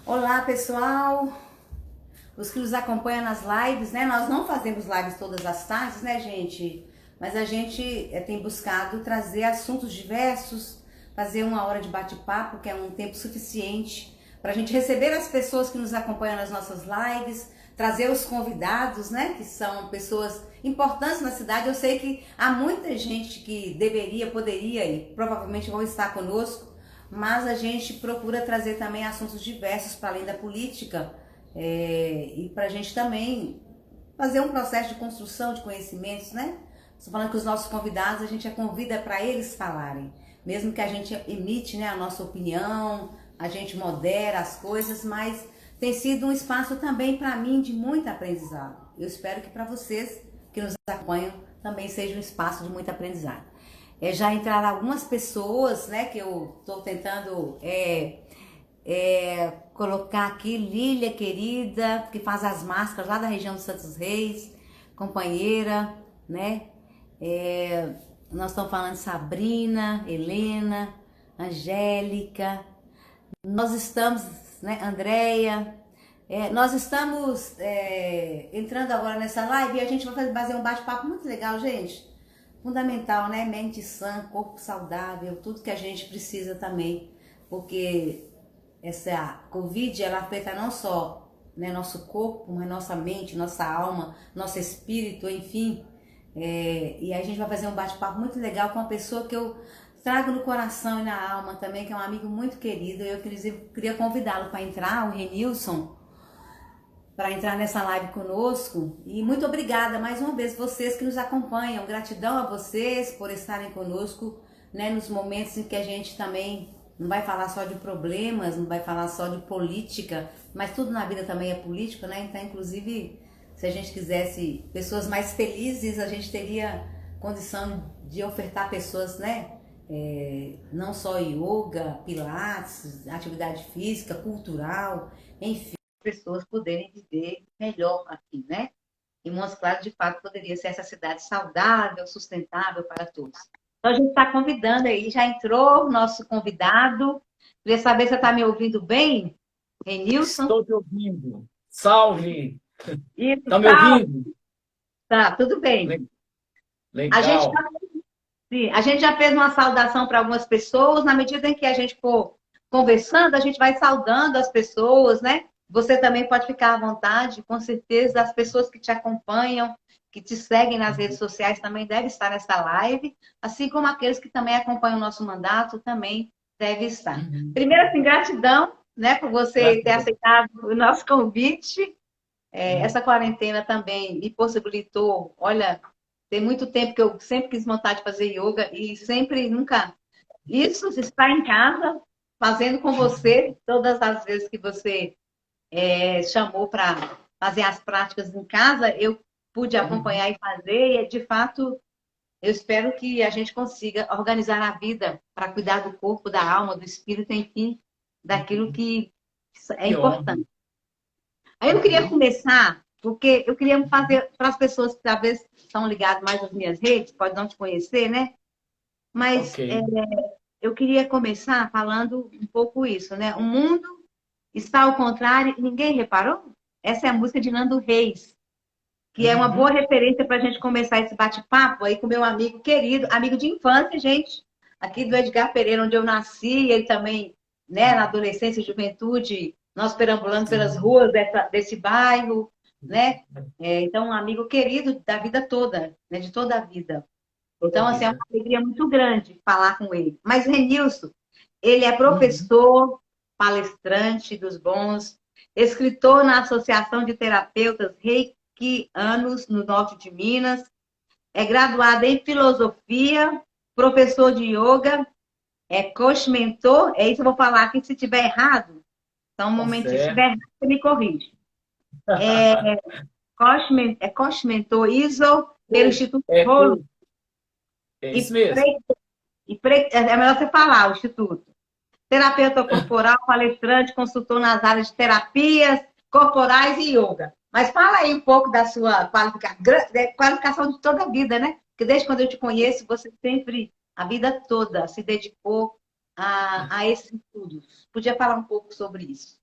Olá, pessoal, os que nos acompanham nas lives, né? Nós não fazemos lives todas as tardes, né, gente? Mas a gente tem buscado trazer assuntos diversos, fazer uma hora de bate-papo, que é um tempo suficiente para a gente receber as pessoas que nos acompanham nas nossas lives, trazer os convidados, né? Que são pessoas importantes na cidade. Eu sei que há muita gente que deveria, poderia e provavelmente vão estar conosco, mas a gente procura trazer também assuntos diversos para além da política, e para a gente também fazer um processo de construção de conhecimentos, né? Estou falando que os nossos convidados, a gente convida para eles falarem, mesmo que a gente emite, né, a nossa opinião, a gente modera as coisas, mas tem sido um espaço também para mim de muito aprendizado. Eu espero que para vocês que nos acompanham também seja um espaço de muito aprendizado. Já entraram algumas pessoas, né, que eu estou tentando colocar aqui. Lília, querida, que faz as máscaras lá da região dos Santos Reis, companheira, né? Nós estamos falando de Sabrina, Helena, Angélica, nós estamos, né, Andréia, nós estamos entrando agora nessa live e a gente vai fazer um bate-papo muito legal, gente. Fundamental, né? Mente sã, corpo saudável, tudo que a gente precisa também, porque essa Covid, ela afeta não só, né, nosso corpo, mas nossa mente, nossa alma, nosso espírito, enfim. E a gente vai fazer um bate-papo muito legal com uma pessoa que eu trago no coração e na alma também, que é um amigo muito querido. Eu queria convidá-lo para entrar, o Renilson, para entrar nessa live conosco. E muito obrigada mais uma vez vocês que nos acompanham. Gratidão a vocês por estarem conosco, né, nos momentos em que a gente também não vai falar só de problemas, não vai falar só de política, mas tudo na vida também é política, né? Então, inclusive, se a gente quisesse pessoas mais felizes, a gente teria condição de ofertar pessoas, né? Não só yoga, pilates, atividade física, cultural, enfim, pessoas poderem viver melhor aqui, né? E Montes Claros, de fato, poderia ser essa cidade saudável, sustentável para todos. Então, a gente está convidando aí, já entrou o nosso convidado. Queria saber se você está me ouvindo bem, Renilson? Estou te ouvindo. Salve! Isso, Tá me tá, ouvindo? tá, tudo bem. A gente, Legal. sim, a gente já fez uma saudação para algumas pessoas. Na medida em que a gente for conversando, a gente vai saudando as pessoas, né? Você também pode ficar à vontade, com certeza, as pessoas que te acompanham, que te seguem nas redes sociais também devem estar nessa live, assim como aqueles que também acompanham o nosso mandato também devem estar. Uhum. Primeiro, assim, gratidão, né, por você ter Gratidão. aceitado o nosso convite. Uhum. Essa quarentena também me possibilitou, olha, tem muito tempo que eu sempre quis vontade de fazer yoga e sempre, nunca. Isso, estar em casa, fazendo com você, todas as vezes que você chamou para fazer as práticas em casa, eu pude Uhum. acompanhar e fazer, e de fato, eu espero que a gente consiga organizar a vida para cuidar do corpo, da alma, do espírito, enfim, daquilo Uhum. que é Que honra. importante. Aí eu queria Uhum. começar, porque eu queria fazer para as pessoas que talvez estão ligadas mais às minhas redes, pode não te conhecer, né? Ok. Mas eu queria começar falando um pouco isso, né? O mundo está ao contrário e ninguém reparou? Essa é a música de Nando Reis, que é uma boa Uhum. referência para a gente começar esse bate-papo aí com meu amigo querido, amigo de infância, gente, aqui do Edgar Pereira, onde eu nasci, ele também, né, na adolescência e juventude, nós perambulando pelas Sim. ruas desse bairro, né? Então, um amigo querido da vida toda, né, de toda a vida. Toda a Então, assim, é uma vida. alegria muito grande falar com ele. Mas Renilson, ele é Uhum. professor, palestrante dos bons, escritor na Associação de Terapeutas Reikianos no norte de Minas, é graduado em filosofia, professor de yoga, é coach mentor, é isso que eu vou falar aqui, se tiver errado, só um Tá momentinho, se tiver certo. errado, você me corrige. Coach mentor ISO pelo Instituto É, Rolo é isso e, mesmo. é melhor você falar, o Instituto. Terapeuta corporal, palestrante, consultor nas áreas de terapias corporais e yoga. Mas fala aí um pouco da sua qualificação de toda a vida, né? Porque desde quando eu te conheço, você sempre, a vida toda, se dedicou a esses estudos. Podia falar um pouco sobre isso?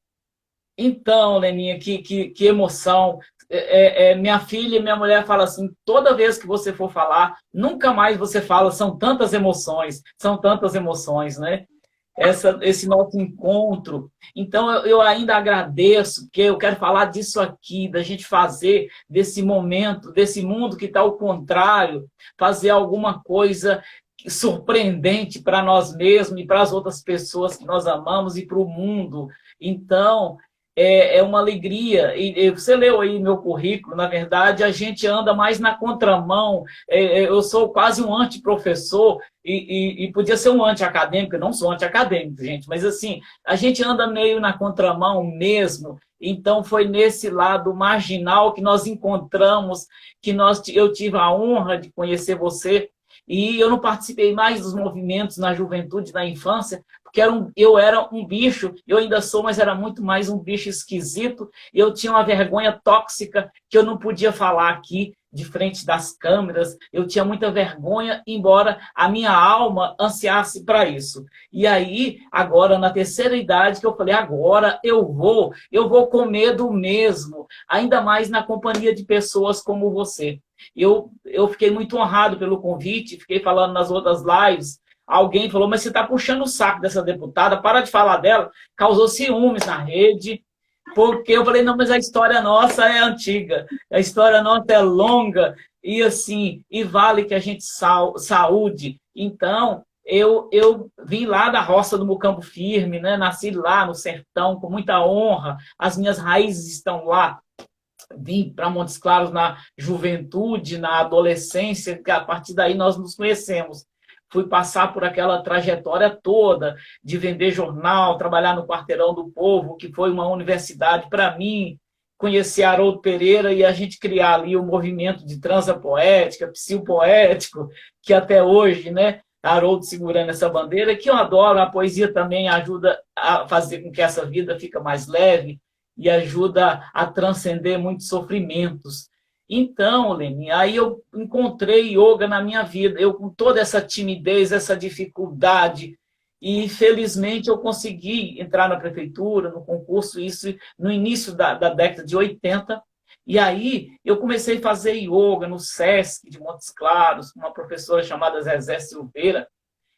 Então, Leninha, que emoção. Minha filha e minha mulher falam assim, toda vez que você for falar, nunca mais você fala, são tantas emoções, né? Esse nosso encontro. Então, eu ainda agradeço, porque eu quero falar disso aqui, da gente fazer desse momento, desse mundo que está ao contrário, fazer alguma coisa surpreendente para nós mesmos e para as outras pessoas que nós amamos e para o mundo. Então, é uma alegria. E você leu aí meu currículo, na verdade, a gente anda mais na contramão. Eu sou quase um antiprofessor e podia ser um anti-acadêmico, eu não sou anti-acadêmico, gente, mas assim, a gente anda meio na contramão mesmo. Então, foi nesse lado marginal que nós encontramos, eu tive a honra de conhecer você, e eu não participei mais dos movimentos na juventude, na infância, porque eu era um bicho, eu ainda sou, mas era muito mais um bicho esquisito, e eu tinha uma vergonha tóxica que eu não podia falar aqui, de frente das câmeras, eu tinha muita vergonha, embora a minha alma ansiasse para isso. E aí, agora, na terceira idade, que eu falei, agora eu vou com medo mesmo, ainda mais na companhia de pessoas como você. Eu fiquei muito honrado pelo convite, fiquei falando nas outras lives, alguém falou, mas você está puxando o saco dessa deputada, para de falar dela, causou ciúmes na rede, porque eu falei, não, mas a história nossa é antiga, a história nossa é longa, e assim, e vale que a gente saúde. Então, eu vim lá da roça do Mucambo Firme, né? Nasci lá no sertão, com muita honra, as minhas raízes estão lá. Vim para Montes Claros na juventude, na adolescência, que a partir daí nós nos conhecemos. Fui passar por aquela trajetória toda de vender jornal, trabalhar no Quarteirão do Povo, que foi uma universidade para mim, conhecer Haroldo Pereira e a gente criar ali o movimento de transa poética, psicopoético, que até hoje, né, Haroldo segurando essa bandeira, que eu adoro, a poesia também ajuda a fazer com que essa vida fique mais leve e ajuda a transcender muitos sofrimentos. Então, Leni, aí eu encontrei yoga na minha vida, eu com toda essa timidez, essa dificuldade, e felizmente eu consegui entrar na prefeitura, no concurso, isso no início da década de 80, e aí eu comecei a fazer yoga no SESC de Montes Claros, com uma professora chamada Zezé Silveira,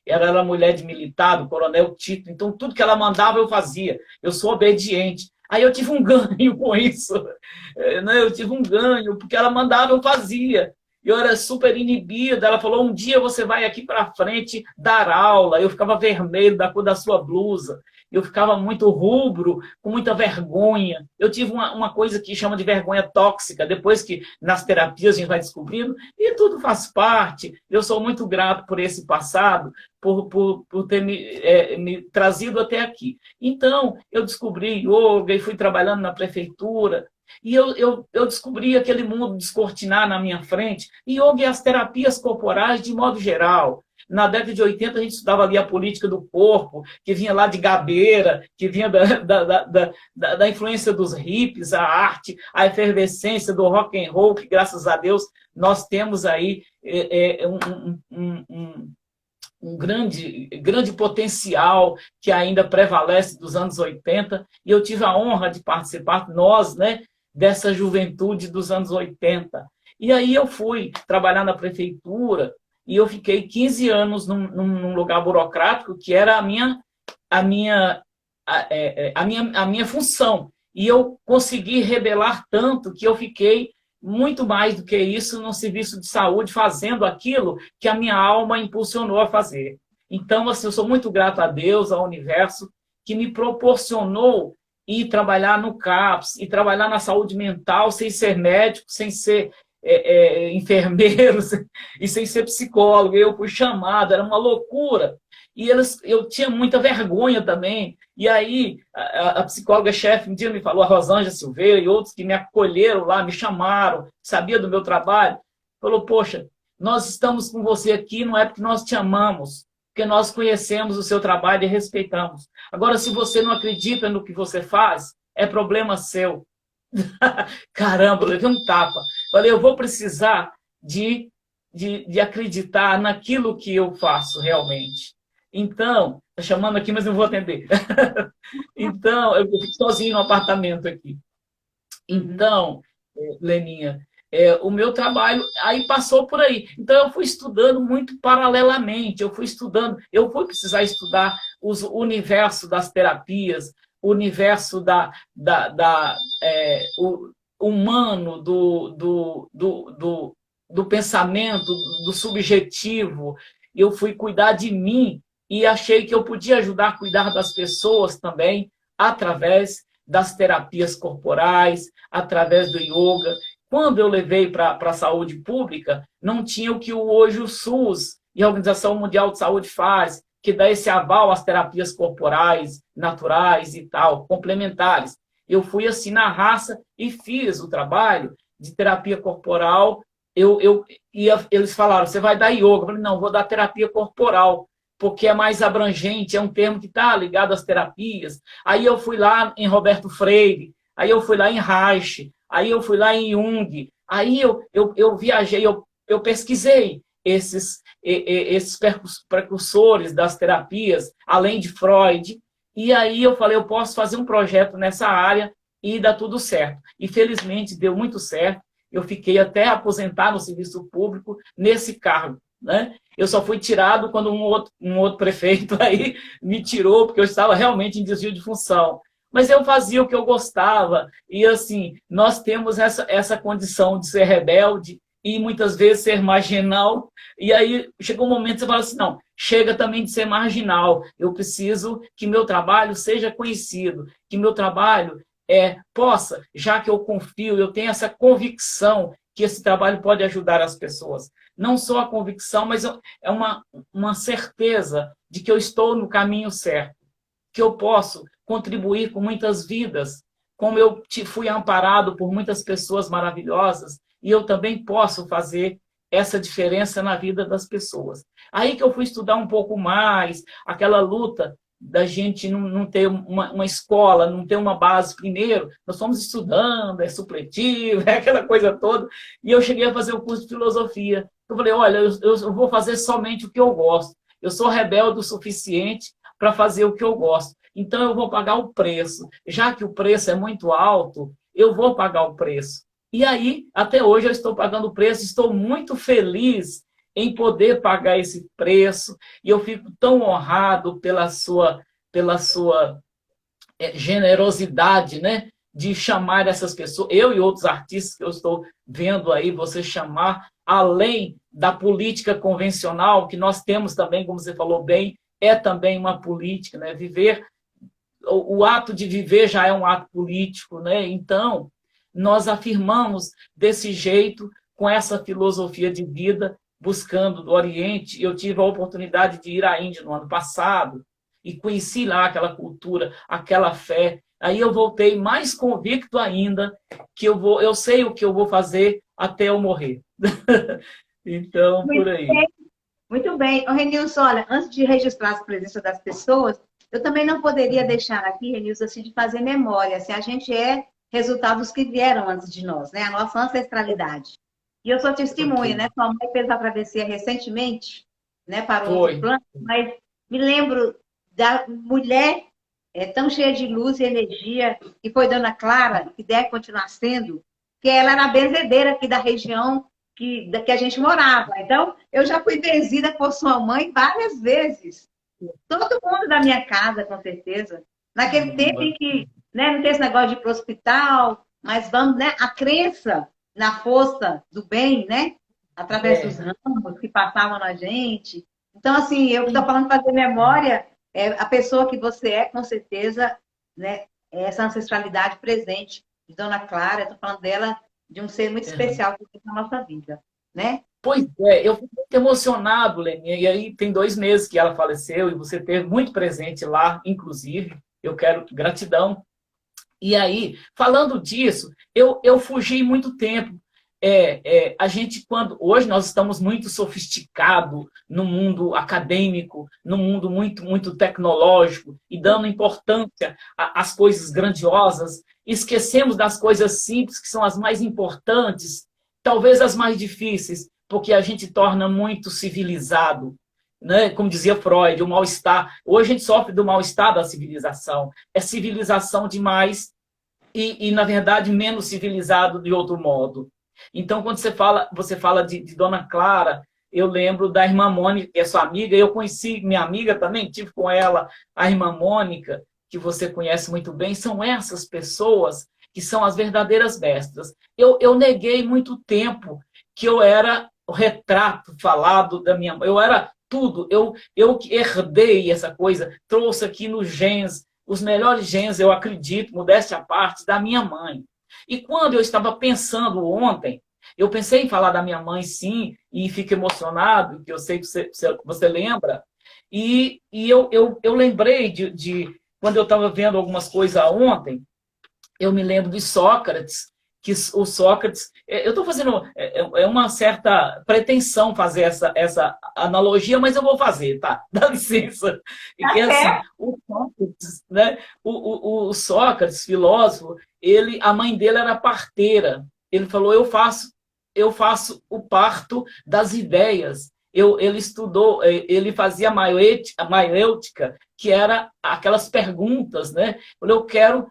ela era mulher de militar, do Coronel Tito, então tudo que ela mandava eu fazia, eu sou obediente. Aí eu tive um ganho com isso, né? Eu tive um ganho, porque ela mandava, eu fazia. Eu era super inibida, ela falou, um dia você vai aqui para frente dar aula. Eu ficava vermelho da cor da sua blusa, eu ficava muito rubro, com muita vergonha. Eu tive uma coisa que chama de vergonha tóxica, depois que nas terapias a gente vai descobrindo, e tudo faz parte. Eu sou muito grato por esse passado, por ter me trazido até aqui. Então, eu descobri yoga e fui trabalhando na prefeitura, e eu descobri aquele mundo descortinar na minha frente, e yoga e as terapias corporais de modo geral. Na década de 80, a gente estudava ali a política do corpo, que vinha lá de Gabeira, que vinha da influência dos hippies, a arte, a efervescência do rock and roll, que, graças a Deus, nós temos aí um grande potencial que ainda prevalece dos anos 80, e eu tive a honra de participar, nós, né, dessa juventude dos anos 80. E aí eu fui trabalhar na prefeitura, e eu fiquei 15 anos num lugar burocrático, que era a minha função. E eu consegui rebelar tanto que eu fiquei muito mais do que isso no serviço de saúde, fazendo aquilo que a minha alma impulsionou a fazer. Então, assim, eu sou muito grato a Deus, ao universo, que me proporcionou ir trabalhar no CAPS, e trabalhar na saúde mental, sem ser médico, sem ser enfermeiro e sem ser psicólogo. Eu fui chamado, era uma loucura. E eu tinha muita vergonha também. E aí, a psicóloga-chefe um dia me falou, a Rosângela Silveira e outros que me acolheram lá, me chamaram, sabia do meu trabalho, falou, poxa, nós estamos com você aqui, não é porque nós te amamos, porque nós conhecemos o seu trabalho e respeitamos. Agora, se você não acredita no que você faz, é problema seu. Caramba, eu levei um tapa. Falei, eu vou precisar de acreditar naquilo que eu faço realmente. Então, Tá chamando aqui, mas não vou atender. Então, eu fico sozinho no apartamento aqui. Então, Leninha, o meu trabalho aí passou por aí. Então, eu fui estudando muito paralelamente, eu fui precisar estudar o universo das terapias, o universo o humano, do pensamento, do subjetivo. Eu fui cuidar de mim e achei que eu podia ajudar a cuidar das pessoas também, através das terapias corporais, através do yoga. Quando eu levei para a saúde pública, não tinha o que hoje o SUS e a Organização Mundial de Saúde faz, que dá esse aval às terapias corporais, naturais e tal, complementares. Eu fui assim na raça e fiz o trabalho de terapia corporal. Eles falaram, você vai dar yoga? Eu falei, não, vou dar terapia corporal, porque é mais abrangente, é um termo que está ligado às terapias. Aí eu fui lá em Roberto Freire, aí eu fui lá em Reich, aí eu fui lá em Jung, aí eu viajei, eu pesquisei esses precursores das terapias, além de Freud, e aí eu falei, eu posso fazer um projeto nessa área e dá tudo certo. E felizmente deu muito certo, eu fiquei até aposentar no serviço público nesse cargo, né? Eu só fui tirado quando um outro prefeito aí me tirou, porque eu estava realmente em desvio de função. Mas eu fazia o que eu gostava. E, assim, nós temos essa condição de ser rebelde e, muitas vezes, ser marginal. E aí, chegou um momento que você fala assim, não, chega também de ser marginal. Eu preciso que meu trabalho seja conhecido, que meu trabalho possa, já que eu confio, eu tenho essa convicção que esse trabalho pode ajudar as pessoas. Não só a convicção, mas é uma certeza de que eu estou no caminho certo, que eu posso contribuir com muitas vidas, como eu fui amparado por muitas pessoas maravilhosas, e eu também posso fazer essa diferença na vida das pessoas. Aí que eu fui estudar um pouco mais, aquela luta da gente não ter uma escola, não ter uma base primeiro, nós fomos estudando, é supletivo, é aquela coisa toda, e eu cheguei a fazer o curso de filosofia. Eu falei, olha, eu vou fazer somente o que eu gosto, eu sou rebelde o suficiente para fazer o que eu gosto, então eu vou pagar o preço, já que o preço é muito alto, eu vou pagar o preço. E aí, até hoje eu estou pagando o preço, estou muito feliz em poder pagar esse preço, e eu fico tão honrado pela sua generosidade, né, de chamar essas pessoas, eu e outros artistas que eu estou vendo aí, você chamar, além da política convencional, que nós temos também, como você falou bem, é também uma política, né, viver, o ato de viver já é um ato político, né, então, nós afirmamos desse jeito, com essa filosofia de vida, buscando do Oriente. Eu tive a oportunidade de ir à Índia no ano passado e conheci lá aquela cultura, aquela fé. Aí eu voltei mais convicto ainda que eu sei o que eu vou fazer até eu morrer. Então, por aí. Muito bem. Renilson, olha, antes de registrar a presença das pessoas, eu também não poderia deixar aqui, Renilson, assim, de fazer memória. Assim, a gente é resultado dos que vieram antes de nós, né? A nossa ancestralidade. E eu sou testemunha, né? Sua mãe fez a travessia recentemente, né? Para o outro plano, mas me lembro da mulher tão cheia de luz e energia, que foi Dona Clara, que deve continuar sendo, que ela era a benzedeira aqui da região que a gente morava. Então, eu já fui benzida por sua mãe várias vezes. Todo mundo da minha casa, com certeza. Naquele tempo em que, né, não tem esse negócio de ir para o hospital, mas vamos, né? A crença na força do bem, né? Através dos ramos que passavam na gente. Então, assim, eu estou falando de fazer memória, a pessoa que você é, com certeza, né? Essa ancestralidade presente de Dona Clara, estou falando dela, de um ser muito especial na nossa vida, né? Pois é, eu fico muito emocionado, Leninha, e aí tem 2 meses que ela faleceu, e você esteve muito presente lá, inclusive, eu quero gratidão. E aí, falando disso, eu fugi muito tempo. A gente, hoje nós estamos muito sofisticados no mundo acadêmico, no mundo muito, muito tecnológico, e dando importância às coisas grandiosas, esquecemos das coisas simples, que são as mais importantes, talvez as mais difíceis, porque a gente torna muito civilizado. né? Como dizia Freud, o mal-estar. Hoje a gente sofre do mal-estar da civilização. É civilização demais na verdade, menos civilizado de outro modo. Então, quando você fala de Dona Clara, eu lembro da irmã Mônica, que é sua amiga, eu conheci minha amiga também, tive com ela a irmã Mônica, que você conhece muito bem, são essas pessoas que são as verdadeiras mestras. Eu neguei muito tempo que eu era o retrato falado da minha mãe, eu era tudo, eu que herdei essa coisa, trouxe aqui nos genes, os melhores genes, eu acredito, modéstia à parte, da minha mãe. E quando eu estava pensando ontem, eu pensei em falar da minha mãe, sim, e fico emocionado, que eu sei que você lembra, eu lembrei quando eu estava vendo algumas coisas ontem, eu me lembro de Sócrates, que o Sócrates... Eu estou fazendo... É uma certa pretensão fazer essa analogia, mas eu vou fazer, tá? Dá licença. E que assim, o Sócrates, né? O Sócrates, filósofo, a mãe dele era parteira. Ele falou, eu faço o parto das ideias. Ele estudou, ele fazia a maiêutica, que era aquelas perguntas, né? Eu quero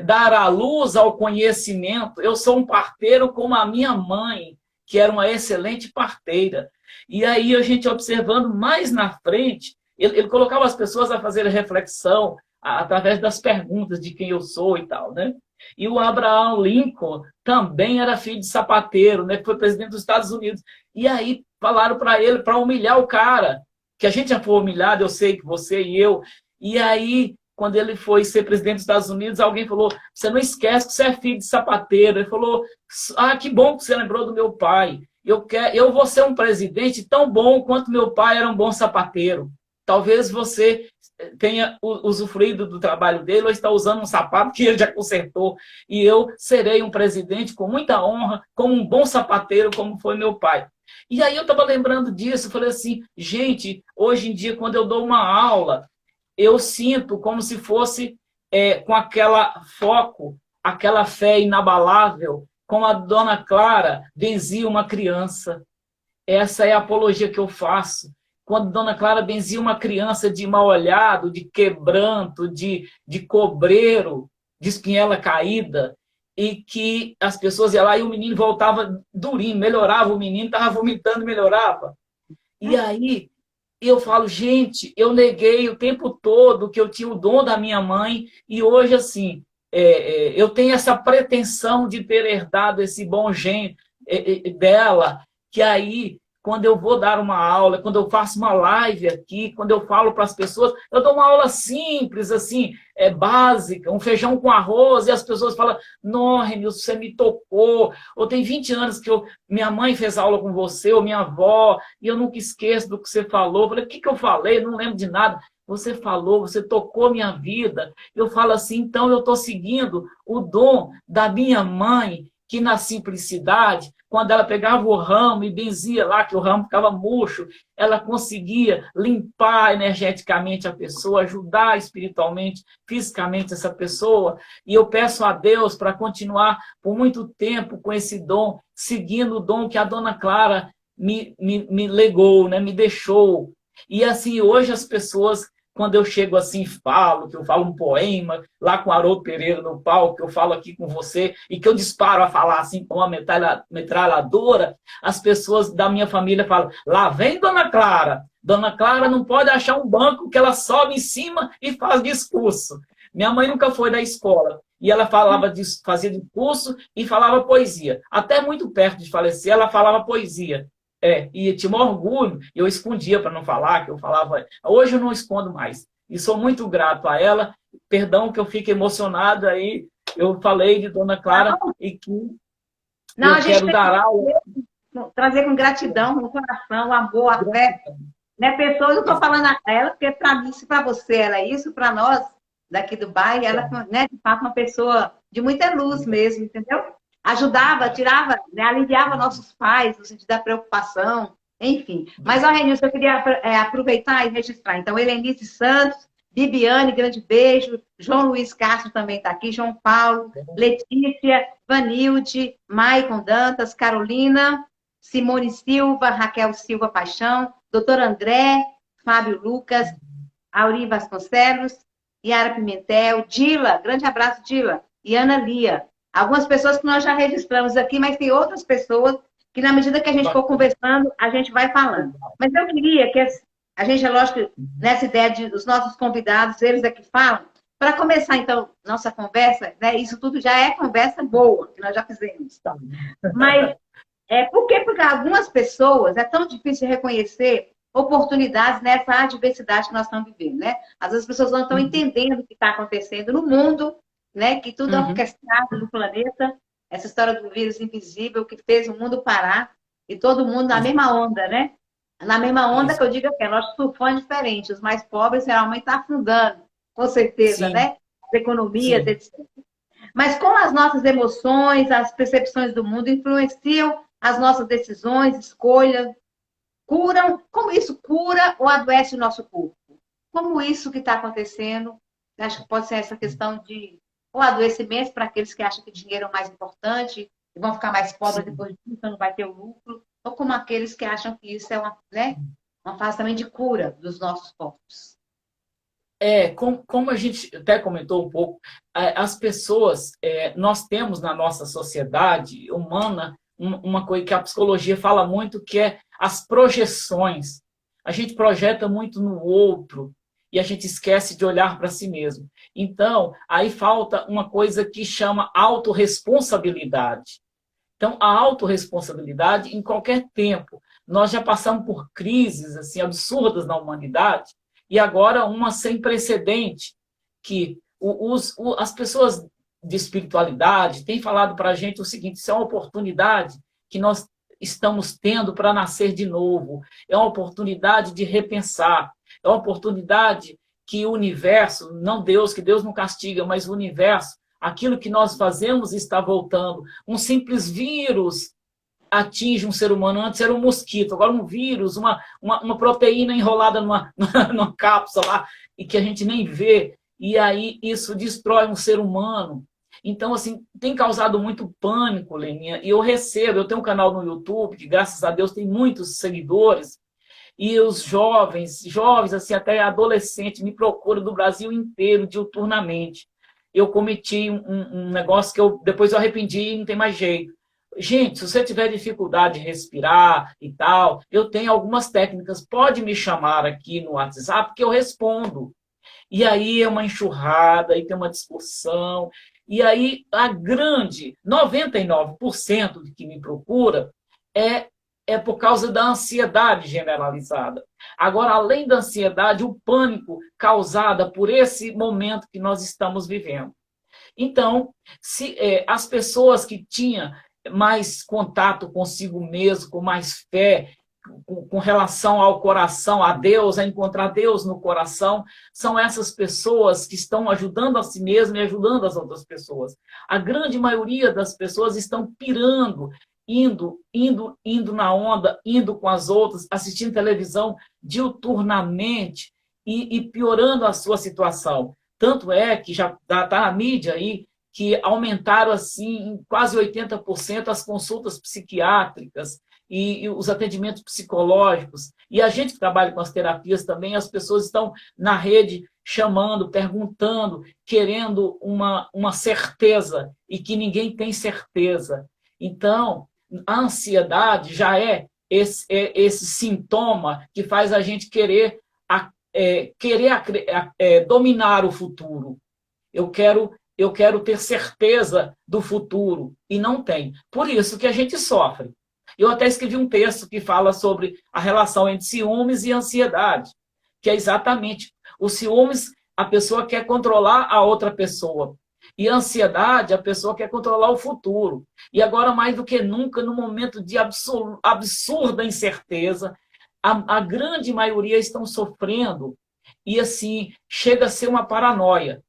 dar a luz ao conhecimento. Eu sou um parteiro como a minha mãe, que era uma excelente parteira. E aí a gente observando mais na frente, ele colocava as pessoas a fazer reflexão através das perguntas de quem eu sou e tal, né? E o Abraham Lincoln também era filho de sapateiro, né? Que foi presidente dos Estados Unidos. E aí falaram para ele, para humilhar o cara, que a gente já foi humilhado, eu sei que você e eu. E aí, quando ele foi ser presidente dos Estados Unidos, alguém falou, você não esquece que você é filho de sapateiro. Ele falou, que bom que você lembrou do meu pai. Eu vou ser um presidente tão bom quanto meu pai era um bom sapateiro. Talvez você tenha usufruído do trabalho dele ou está usando um sapato que ele já consertou. E eu serei um presidente com muita honra, como um bom sapateiro, como foi meu pai. E aí eu estava lembrando disso, falei assim, gente, hoje em dia, quando eu dou uma aula, eu sinto como se fosse com aquela foco, aquela fé inabalável, como a Dona Clara benzia uma criança. Essa é a apologia que eu faço. Quando Dona Clara benzia uma criança de mal-olhado, de quebranto, de cobreiro, de espinhela caída, e que as pessoas iam lá e o menino voltava durinho, melhorava o menino, estava vomitando, melhorava. E aí eu falo, gente, eu neguei o tempo todo que eu tinha o dom da minha mãe e hoje, assim, eu tenho essa pretensão de ter herdado esse bom gênio dela, que aí, quando eu vou dar uma aula, quando eu faço uma live aqui, quando eu falo para as pessoas, eu dou uma aula simples, assim, básica, um feijão com arroz, e as pessoas falam, não, Renilson, você me tocou, ou tem 20 anos que minha mãe fez aula com você, ou minha avó, e eu nunca esqueço do que você falou. Eu falei, o que eu falei? Eu não lembro de nada. Você falou, você tocou minha vida. Eu falo assim, então eu estou seguindo o dom da minha mãe, que na simplicidade, quando ela pegava o ramo e benzia lá, que o ramo ficava murcho, ela conseguia limpar energeticamente a pessoa, ajudar espiritualmente, fisicamente essa pessoa. E eu peço a Deus para continuar por muito tempo com esse dom, seguindo o dom que a Dona Clara me legou, né? Me deixou. E assim, hoje as pessoas... Quando eu chego assim que eu falo um poema, lá com Haroldo Pereira no palco, que eu falo aqui com você, e que eu disparo a falar assim com uma metralhadora, as pessoas da minha família falam, lá vem Dona Clara. Dona Clara não pode achar um banco que ela sobe em cima e faz discurso. Minha mãe nunca foi da escola, e ela fazia discurso e falava poesia. Até muito perto de falecer, ela falava poesia. E tinha um orgulho, eu escondia para não falar, que eu falava... Hoje eu não escondo mais. E sou muito grato a ela. Perdão que eu fico emocionado aí. Eu falei de Dona Clara e que não, eu quero dar aula. Trazer com gratidão, no coração, amor, afeto. Né, pessoas, eu estou falando a ela, porque para mim, se para você ela é isso, para nós, daqui do bairro, ela né, de fato, uma pessoa de muita luz mesmo, entendeu? Ajudava, tirava, né, aliviava nossos pais no sentido da preocupação, enfim. Mas, Renilson, eu queria aproveitar e registrar. Então, Helenice Santos, Bibiane, grande beijo. João Luiz Castro também está aqui. João Paulo, Letícia, Vanilde, Maicon Dantas, Carolina. Simone Silva, Raquel Silva Paixão, doutor André, Fábio Lucas, Auri Vasconcelos, Yara Pimentel, Dila, grande abraço, Dila, e Ana Lia. Algumas pessoas que nós já registramos aqui, mas tem outras pessoas que, na medida que a gente for conversando, a gente vai falando. Mas eu queria que a gente, é lógico, nessa ideia dos nossos convidados, eles é que falam, para começar, então, nossa conversa, né, isso tudo já é conversa boa, que nós já fizemos. Mas, por quê? Porque algumas pessoas, é tão difícil reconhecer oportunidades nessa adversidade que nós estamos vivendo, né? Às vezes as pessoas não estão entendendo o que está acontecendo no mundo, né? Que tudo é orquestrado no planeta, essa história do vírus invisível que fez o mundo parar e todo mundo na mesma onda, né? Na mesma onda que eu digo que nós surfando diferente, os mais pobres realmente estão afundando, com certeza, né? As economias, etc. Mas como as nossas emoções, as percepções do mundo influenciam as nossas decisões, escolhas, curam, como isso cura ou adoece o nosso corpo? Como isso que está acontecendo, acho que pode ser essa questão de ou adoecimento para aqueles que acham que dinheiro é o mais importante e vão ficar mais pobres depois disso, então não vai ter o lucro, ou como aqueles que acham que isso é uma, né, uma fase também de cura dos nossos corpos. Como a gente até comentou um pouco, as pessoas, nós temos na nossa sociedade humana uma coisa que a psicologia fala muito, que é as projeções. A gente projeta muito no outro e a gente esquece de olhar para si mesmo. Então, aí falta uma coisa que chama autorresponsabilidade. Então, a autorresponsabilidade, em qualquer tempo, nós já passamos por crises assim, absurdas na humanidade, e agora uma sem precedente, que as pessoas de espiritualidade têm falado para a gente o seguinte: isso é uma oportunidade que nós estamos tendo para nascer de novo, é uma oportunidade de repensar, é uma oportunidade que o universo, não Deus, que Deus não castiga, mas o universo, aquilo que nós fazemos está voltando. Um simples vírus atinge um ser humano, antes era um mosquito, agora um vírus, uma proteína enrolada numa cápsula lá, e que a gente nem vê, e aí isso destrói um ser humano. Então, assim, tem causado muito pânico, Leninha, e eu tenho um canal no YouTube, que graças a Deus tem muitos seguidores, e os jovens, assim, até adolescentes, me procuram do Brasil inteiro, diuturnamente. Eu cometi um negócio que depois eu arrependi e não tem mais jeito. Gente, se você tiver dificuldade de respirar e tal, eu tenho algumas técnicas, pode me chamar aqui no WhatsApp que eu respondo. E aí é uma enxurrada, aí tem uma discussão, e aí a grande, 99% de que me procura é por causa da ansiedade generalizada. Agora, além da ansiedade, o pânico causado por esse momento que nós estamos vivendo. Então, se as pessoas que tinham mais contato consigo mesmo, com mais fé, com relação ao coração, a Deus, a encontrar Deus no coração, são essas pessoas que estão ajudando a si mesmas e ajudando as outras pessoas. A grande maioria das pessoas estão pirando, indo na onda, indo com as outras, assistindo televisão diuturnamente e piorando a sua situação. Tanto é que já está na mídia aí, que aumentaram assim, em quase 80% as consultas psiquiátricas e os atendimentos psicológicos. E a gente que trabalha com as terapias também, as pessoas estão na rede chamando, perguntando, querendo uma certeza, e que ninguém tem certeza. Então, a ansiedade já é esse sintoma que faz a gente querer dominar o futuro. Eu quero ter certeza do futuro, e não tem. Por isso que a gente sofre. Eu até escrevi um texto que fala sobre a relação entre ciúmes e ansiedade, que é exatamente o ciúmes, a pessoa quer controlar a outra pessoa, e a ansiedade, a pessoa quer controlar o futuro. E agora, mais do que nunca, no momento de absurda incerteza, a grande maioria estão sofrendo, e assim, chega a ser uma paranoia.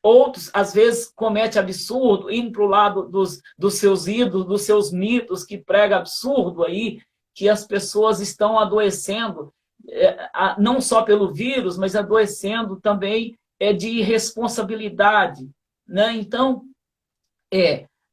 Outros, às vezes, cometem absurdo, indo para o lado dos seus ídolos, dos seus mitos, que prega absurdo aí, que as pessoas estão adoecendo, não só pelo vírus, mas adoecendo também de irresponsabilidade. Né? Então,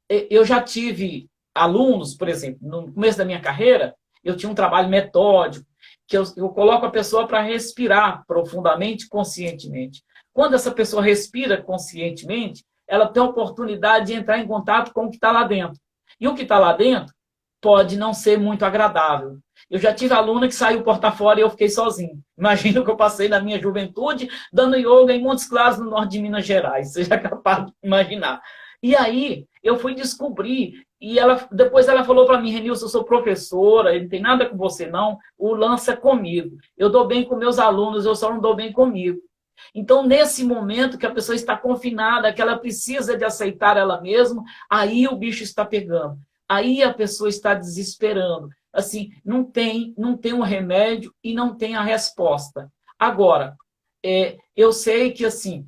eu já tive alunos, por exemplo, no começo da minha carreira, eu tinha um trabalho metódico, que eu coloco a pessoa para respirar profundamente, conscientemente. Quando essa pessoa respira conscientemente, ela tem a oportunidade de entrar em contato com o que está lá dentro. E o que está lá dentro pode não ser muito agradável. Eu já tive aluna que saiu porta fora e eu fiquei sozinho. Imagina o que eu passei na minha juventude, dando yoga em Montes Claros, no norte de Minas Gerais. Você já é capaz de imaginar. E aí, eu fui descobrir, e depois ela falou para mim, Renilson, eu sou professora, não tem nada com você não, o lance é comigo. Eu dou bem com meus alunos, eu só não dou bem comigo. Então, nesse momento que a pessoa está confinada, que ela precisa de aceitar ela mesma, aí o bicho está pegando. Aí a pessoa está desesperando. Assim, não tem um remédio e não tem a resposta. Agora, eu sei que assim,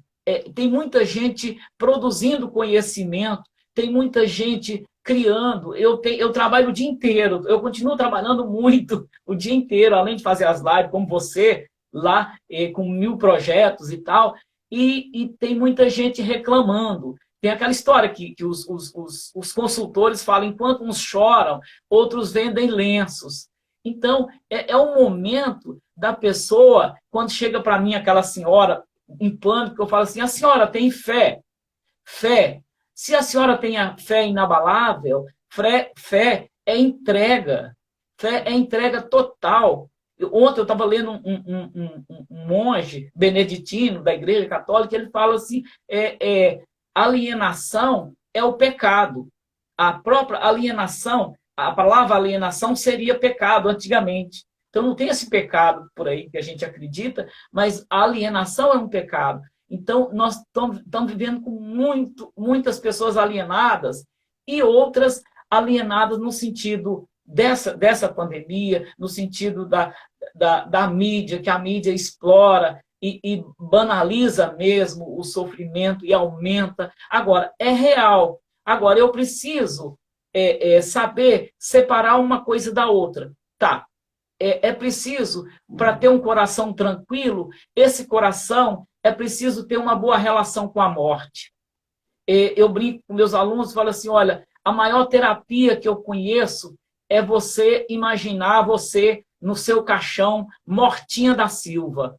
tem muita gente produzindo conhecimento, tem muita gente criando. Eu trabalho o dia inteiro, eu continuo trabalhando muito o dia inteiro, além de fazer as lives, como você, lá com 1000 projetos e tal, e tem muita gente reclamando. Tem aquela história que os consultores falam, enquanto uns choram, outros vendem lenços. Então, é um momento da pessoa, quando chega para mim aquela senhora em pânico, eu falo assim, a senhora tem fé? Fé. Se a senhora tem a fé inabalável, fé é entrega. Fé é entrega total. Ontem eu estava lendo um monge beneditino da Igreja Católica, ele fala assim, alienação é o pecado. A própria alienação, a palavra alienação seria pecado antigamente. Então não tem esse pecado por aí que a gente acredita, mas a alienação é um pecado. Então nós estamos vivendo com muitas pessoas alienadas e outras alienadas no sentido dessa pandemia, no sentido da mídia, que a mídia explora e banaliza mesmo o sofrimento e aumenta. Agora, é real. Agora, eu preciso saber separar uma coisa da outra. Tá, é preciso, para ter um coração tranquilo, esse coração é preciso ter uma boa relação com a morte. Eu brinco com meus alunos e falo assim, olha, a maior terapia que eu conheço é você imaginar você no seu caixão, mortinha da Silva.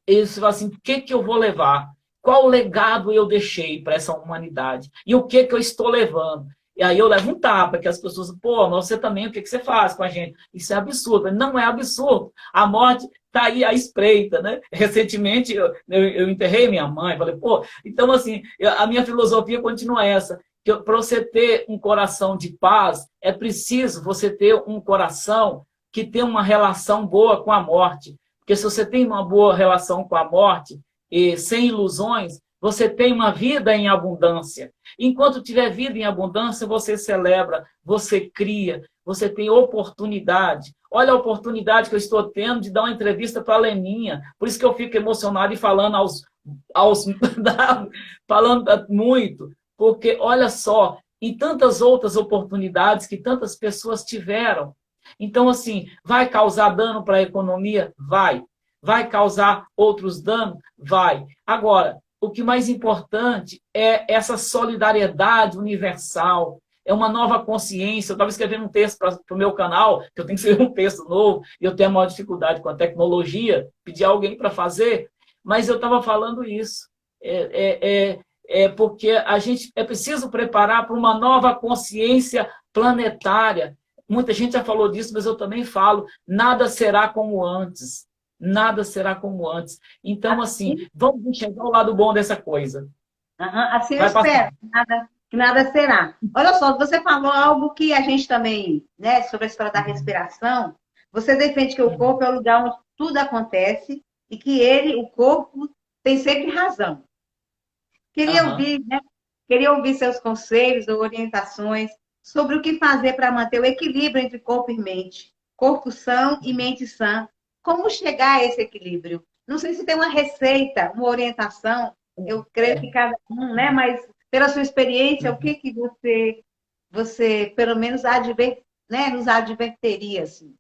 Eles falam assim, o que eu vou levar? Qual legado eu deixei para essa humanidade? E o que eu estou levando? E aí eu levo um tapa, que as pessoas, pô, você também, o que você faz com a gente? Isso é absurdo. Não é absurdo. A morte está aí à espreita, né? Recentemente, eu enterrei minha mãe, falei, pô, então assim, a minha filosofia continua essa, que para você ter um coração de paz, é preciso você ter um coração que tem uma relação boa com a morte. Porque se você tem uma boa relação com a morte, e sem ilusões, você tem uma vida em abundância. Enquanto tiver vida em abundância, você celebra, você cria, você tem oportunidade. Olha a oportunidade que eu estou tendo de dar uma entrevista para a Leninha. Por isso que eu fico emocionado e falando falando muito. Porque, olha só, e tantas outras oportunidades que tantas pessoas tiveram. Então, assim, vai causar dano para a economia? Vai. Vai causar outros danos? Vai. Agora, o que mais importante é essa solidariedade universal, é uma nova consciência. Eu estava escrevendo um texto para o meu canal, que eu tenho que escrever um texto novo, e eu tenho a maior dificuldade com a tecnologia, pedir alguém para fazer, mas eu estava falando isso. Porque a gente é preciso preparar para uma nova consciência planetária. Muita gente já falou disso, mas eu também falo, nada será como antes. Nada será como antes. Então, assim, vamos enxergar o lado bom dessa coisa. Assim eu espero, que nada será. Olha só, você falou algo que a gente também, né, sobre a história da respiração, você defende que o corpo é o lugar onde tudo acontece e que o corpo, tem sempre razão. Queria ouvir seus conselhos ou orientações sobre o que fazer para manter o equilíbrio entre corpo e mente. Corpo são e mente sã. Como chegar a esse equilíbrio? Não sei se tem uma receita, uma orientação, eu creio que cada um, né? Mas pela sua experiência, o que você pelo menos nos adverteria? Assim?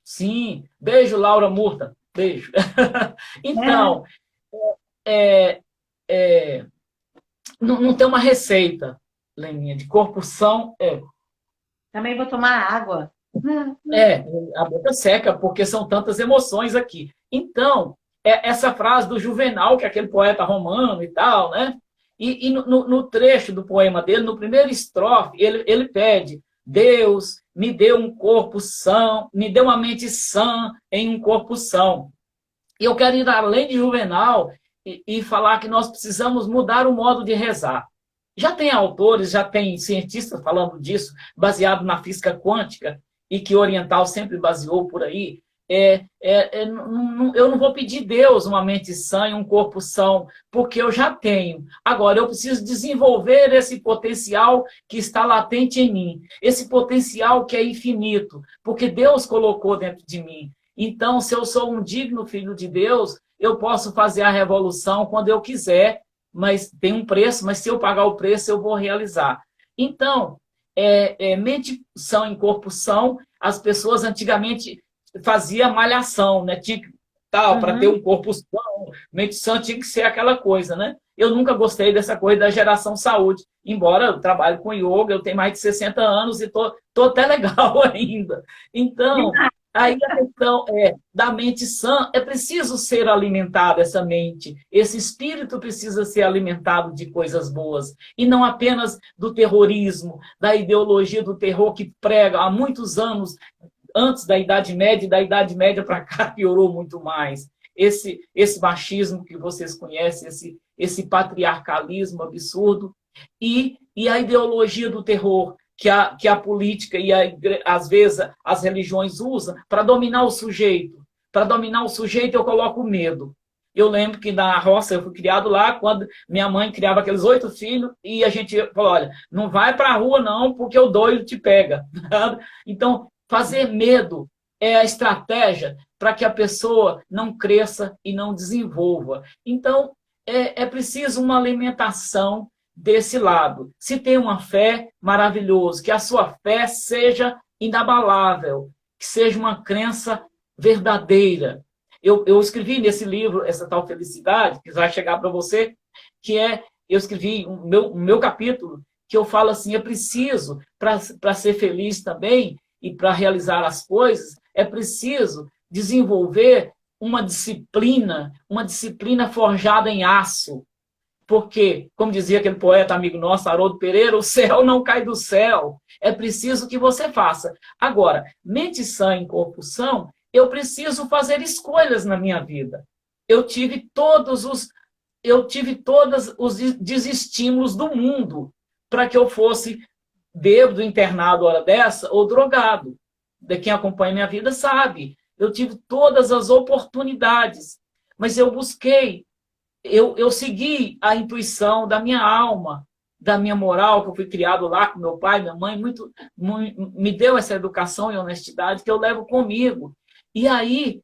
Sim, beijo, Laura Murta, beijo. Então, não tem uma receita, Leninha, de corpo são. Também vou tomar água. É, a boca seca, porque são tantas emoções aqui. Então, essa frase do Juvenal, que é aquele poeta romano e tal, né? E no trecho do poema dele, no primeiro estrofe, ele pede: Deus me deu um corpo são, me deu uma mente sã em um corpo são. E eu quero ir além de Juvenal e falar que nós precisamos mudar o modo de rezar. Já tem autores, já tem cientistas falando disso, baseado na física quântica, e que o oriental sempre baseou por aí. Eu não vou pedir Deus uma mente sã e um corpo são, porque eu já tenho. Agora, eu preciso desenvolver esse potencial que está latente em mim, esse potencial que é infinito, porque Deus colocou dentro de mim. Então, se eu sou um digno filho de Deus, eu posso fazer a revolução quando eu quiser, mas tem um preço, mas se eu pagar o preço, eu vou realizar. Então, mente sã em corpo são, as pessoas antigamente faziam malhação, né? Tinha tal, para ter um corpo são, mente sã tinha que ser aquela coisa, né? Eu nunca gostei dessa coisa da geração saúde, embora eu trabalhe com yoga, eu tenho mais de 60 anos e tô até legal ainda. Então, aí a questão da mente sã, é preciso ser alimentada essa mente. Esse espírito precisa ser alimentado de coisas boas. E não apenas do terrorismo, da ideologia do terror que prega há muitos anos, antes da Idade Média, e da Idade Média para cá piorou muito mais. Esse machismo que vocês conhecem, esse patriarcalismo absurdo, e a ideologia do terror, que a política e às vezes as religiões usam para dominar o sujeito. Para dominar o sujeito, eu coloco medo. Eu lembro que na roça, eu fui criado lá, quando minha mãe criava aqueles 8 filhos, e a gente falou, olha, não vai para a rua não, porque o doido te pega. Então, fazer medo é a estratégia para que a pessoa não cresça e não desenvolva. Então, é preciso uma alimentação desse lado. Se tem uma fé, maravilhoso, que a sua fé seja inabalável, que seja uma crença verdadeira. Eu escrevi nesse livro, essa tal felicidade, que vai chegar para você, eu escrevi o meu capítulo, que eu falo assim, é preciso, para ser feliz também, e para realizar as coisas, é preciso desenvolver uma disciplina forjada em aço. Porque, como dizia aquele poeta amigo nosso, Haroldo Pereira, o céu não cai do céu. É preciso que você faça. Agora, mente sã em corpo são, eu preciso fazer escolhas na minha vida. Eu tive todos os desestímulos do mundo para que eu fosse bêbado, internado hora dessa, ou drogado. De quem acompanha minha vida sabe. Eu tive todas as oportunidades, mas eu busquei. Eu segui a intuição da minha alma, da minha moral, que eu fui criado lá com meu pai, minha mãe, me deu essa educação e honestidade que eu levo comigo. E aí,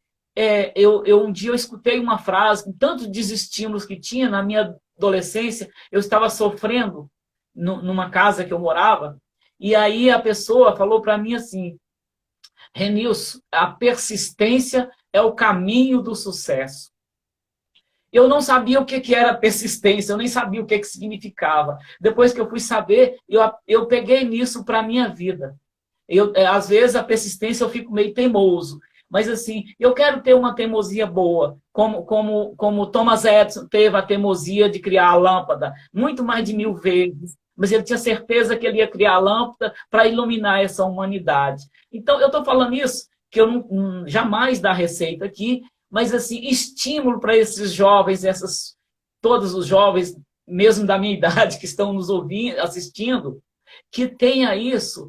um dia eu escutei uma frase, com tantos desestímulos que tinha na minha adolescência, eu estava sofrendo numa casa que eu morava, e aí a pessoa falou para mim assim, Renilson, a persistência é o caminho do sucesso. Eu não sabia o que era persistência, eu nem sabia o que significava. Depois que eu fui saber, eu peguei nisso para a minha vida. Às vezes, a persistência eu fico meio teimoso. Mas, assim, eu quero ter uma teimosia boa, como Thomas Edison teve a teimosia de criar a lâmpada, muito mais de 1000 vezes. Mas ele tinha certeza que ele ia criar a lâmpada para iluminar essa humanidade. Então, eu estou falando isso, que eu não jamais dá receita aqui, mas, assim, estímulo para esses jovens, todos os jovens, mesmo da minha idade, que estão nos ouvindo, assistindo, que tenha isso,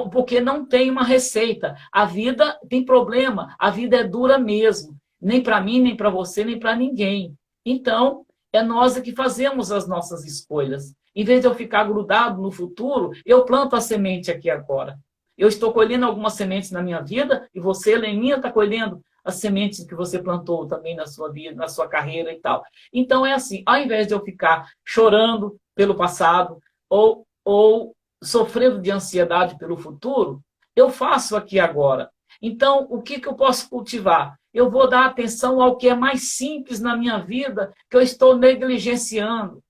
porque não tem uma receita. A vida tem problema, a vida é dura mesmo. Nem para mim, nem para você, nem para ninguém. Então, é nós que fazemos as nossas escolhas. Em vez de eu ficar grudado no futuro, eu planto a semente aqui agora. Eu estou colhendo algumas sementes na minha vida, e você, Leninha, está colhendo as sementes que você plantou também na sua vida, na sua carreira e tal. Então, é assim, ao invés de eu ficar chorando pelo passado ou sofrendo de ansiedade pelo futuro, eu faço aqui agora. Então, o que eu posso cultivar? Eu vou dar atenção ao que é mais simples na minha vida, que eu estou negligenciando,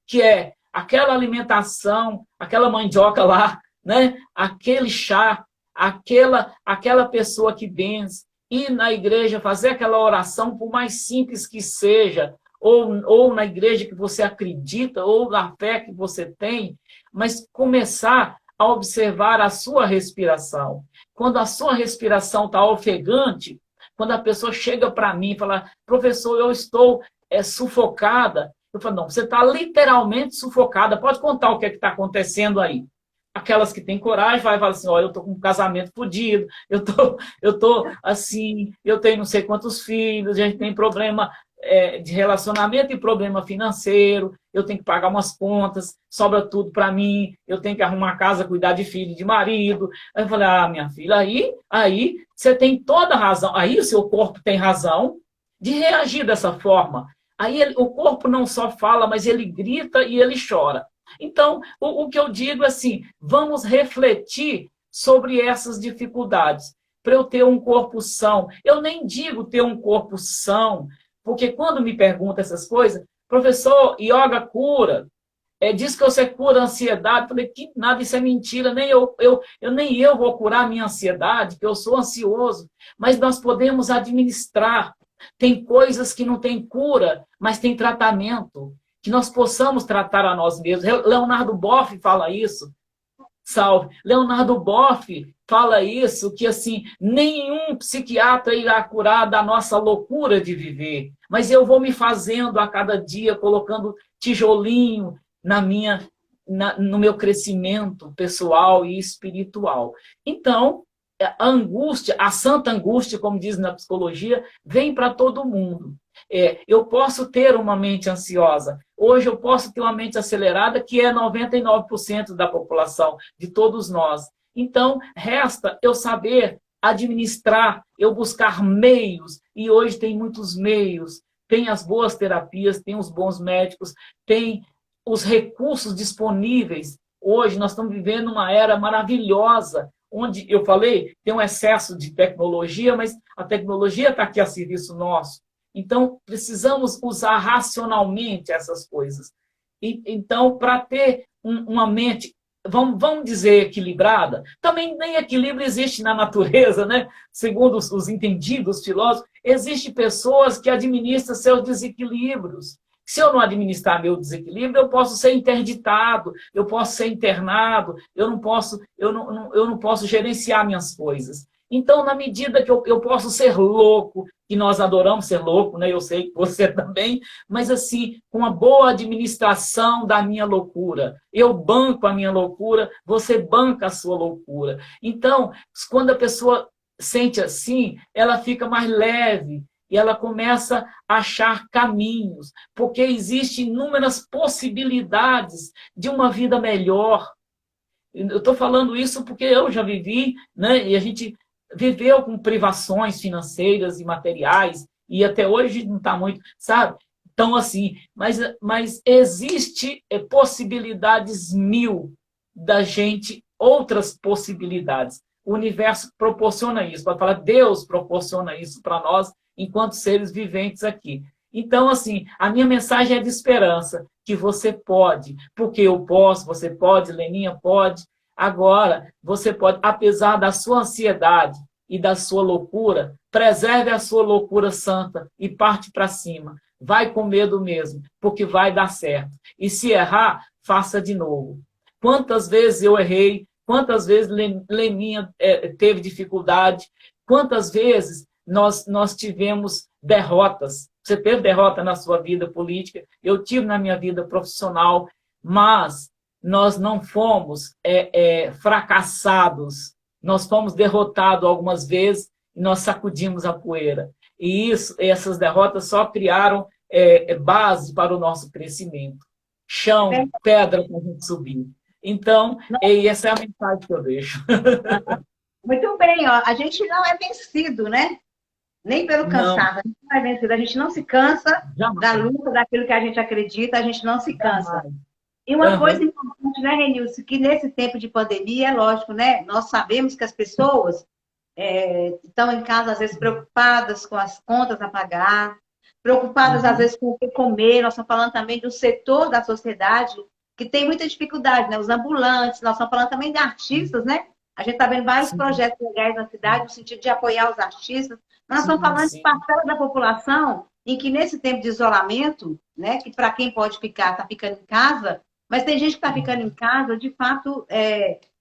que é aquela alimentação, aquela mandioca lá né? Aquele chá, aquela pessoa que benze, ir na igreja, fazer aquela oração, por mais simples que seja, ou na igreja que você acredita, ou na fé que você tem, mas começar a observar a sua respiração. Quando a sua respiração está ofegante, quando a pessoa chega para mim e fala, professor, eu estou sufocada, eu falo, não, você está literalmente sufocada, pode contar o que está acontecendo aí. Aquelas que têm coragem vai falar assim, olha, eu estou com um casamento fodido, eu tô assim, eu tenho não sei quantos filhos, a gente tem problema de relacionamento e problema financeiro, eu tenho que pagar umas contas, sobra tudo para mim, eu tenho que arrumar casa, cuidar de filho e de marido. Aí eu falei, minha filha, aí você tem toda a razão, aí o seu corpo tem razão de reagir dessa forma. Aí o corpo não só fala, mas ele grita e ele chora. Então, o que eu digo é assim, vamos refletir sobre essas dificuldades, para eu ter um corpo são. Eu nem digo ter um corpo são, porque quando me perguntam essas coisas, professor, yoga cura, diz que você cura a ansiedade. Eu falei, que nada, isso é mentira, nem eu vou curar a minha ansiedade, que eu sou ansioso, mas nós podemos administrar. Tem coisas que não tem cura, mas tem tratamento, que nós possamos tratar a nós mesmos. Leonardo Boff fala isso, salve. Leonardo Boff fala isso, que assim, nenhum psiquiatra irá curar da nossa loucura de viver, mas eu vou me fazendo a cada dia, colocando tijolinho no meu crescimento pessoal e espiritual. Então, a angústia, a santa angústia, como diz na psicologia, vem para todo mundo. Eu posso ter uma mente ansiosa. Hoje eu posso ter uma mente acelerada, que é 99% da população, de todos nós. Então, resta eu saber administrar, eu buscar meios, e hoje tem muitos meios, tem as boas terapias, tem os bons médicos, tem os recursos disponíveis. Hoje nós estamos vivendo uma era maravilhosa, onde, eu falei, tem um excesso de tecnologia, mas a tecnologia está aqui a serviço nosso. Então, precisamos usar racionalmente essas coisas. Então, para ter uma mente, vamos dizer, equilibrada, também nem equilíbrio existe na natureza, né? Segundo os entendidos filósofos, existem pessoas que administram seus desequilíbrios. Se eu não administrar meu desequilíbrio, eu posso ser interditado, eu posso ser internado, eu não posso gerenciar minhas coisas. Então, na medida que eu posso ser louco, que nós adoramos ser louco, né? Eu sei que você também, mas assim, com uma boa administração da minha loucura. Eu banco a minha loucura, você banca a sua loucura. Então, quando a pessoa sente assim, ela fica mais leve, e ela começa a achar caminhos, porque existem inúmeras possibilidades de uma vida melhor. Eu estou falando isso porque eu já vivi, né? E a gente viveu com privações financeiras e materiais, e até hoje não está muito, sabe? Então, assim, mas existe possibilidades mil da gente, outras possibilidades. O universo proporciona isso, para falar, Deus proporciona isso para nós, enquanto seres viventes aqui. Então, assim, a minha mensagem é de esperança, que você pode, porque eu posso, você pode, Leninha pode. Agora, você pode, apesar da sua ansiedade e da sua loucura, preserve a sua loucura santa e parte para cima. Vai com medo mesmo, porque vai dar certo. E se errar, faça de novo. Quantas vezes eu errei, quantas vezes Leninha teve dificuldade, quantas vezes nós tivemos derrotas. Você teve derrota na sua vida política, eu tive na minha vida profissional, mas nós não fomos fracassados, nós fomos derrotados algumas vezes e nós sacudimos a poeira. E essas derrotas só criaram base para o nosso crescimento. Chão, pedra para a gente subir. Então, essa é a mensagem que eu deixo. Muito bem, ó. A gente não é vencido, né? Nem pelo cansado, a gente não é vencido, a gente não se cansa da luta, daquilo que a gente acredita, a gente não se cansa. E uma coisa importante, né, Renilson, que nesse tempo de pandemia, é lógico, né? Nós sabemos que as pessoas estão em casa, às vezes, preocupadas com as contas a pagar, preocupadas, às vezes, com o que comer. Nós estamos falando também do setor da sociedade que tem muita dificuldade, né? Os ambulantes, nós estamos falando também de artistas, né? A gente está vendo vários projetos legais na cidade, no sentido de apoiar os artistas, mas nós estamos falando de parcela da população em que, nesse tempo de isolamento, né, que para quem pode ficar, está ficando em casa, mas tem gente que está ficando em casa, de fato,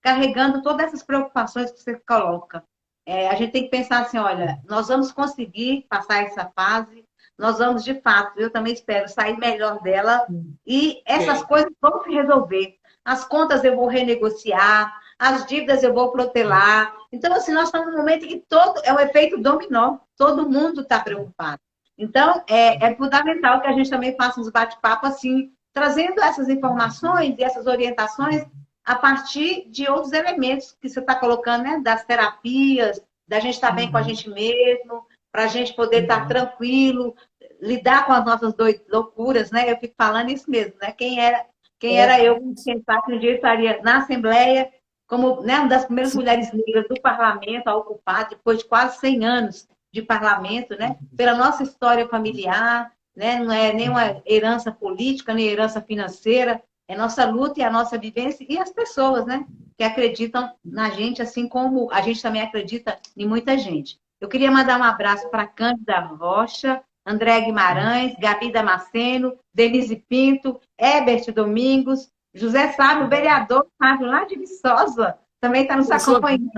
carregando todas essas preocupações que você coloca. A gente tem que pensar assim, olha, nós vamos conseguir passar essa fase, nós vamos, de fato, eu também espero sair melhor dela, e essas coisas vão se resolver. As contas eu vou renegociar, as dívidas eu vou protelar. Então, assim, nós estamos num momento em que é um efeito dominó, todo mundo está preocupado. Então, é fundamental que a gente também faça uns bate-papo assim, trazendo essas informações e essas orientações a partir de outros elementos que você está colocando, né? Das terapias, da gente estar bem com a gente mesmo, para a gente poder estar tranquilo, lidar com as nossas loucuras, né? Eu fico falando isso mesmo, né? Quem era eu pensar que um dia eu estaria na Assembleia como, né, uma das primeiras mulheres negras do parlamento a ocupar, depois de quase 100 anos de parlamento, né? Pela nossa história familiar, né? Não é nem uma herança política, nem herança financeira, é nossa luta e a nossa vivência e as pessoas, né? Que acreditam na gente, assim como a gente também acredita em muita gente. Eu queria mandar um abraço para Cândida Rocha, André Guimarães, Gabi Damasceno, Denise Pinto, Herbert Domingos, José Sábio, vereador Sábio, lá de Viçosa, também está nos acompanhando.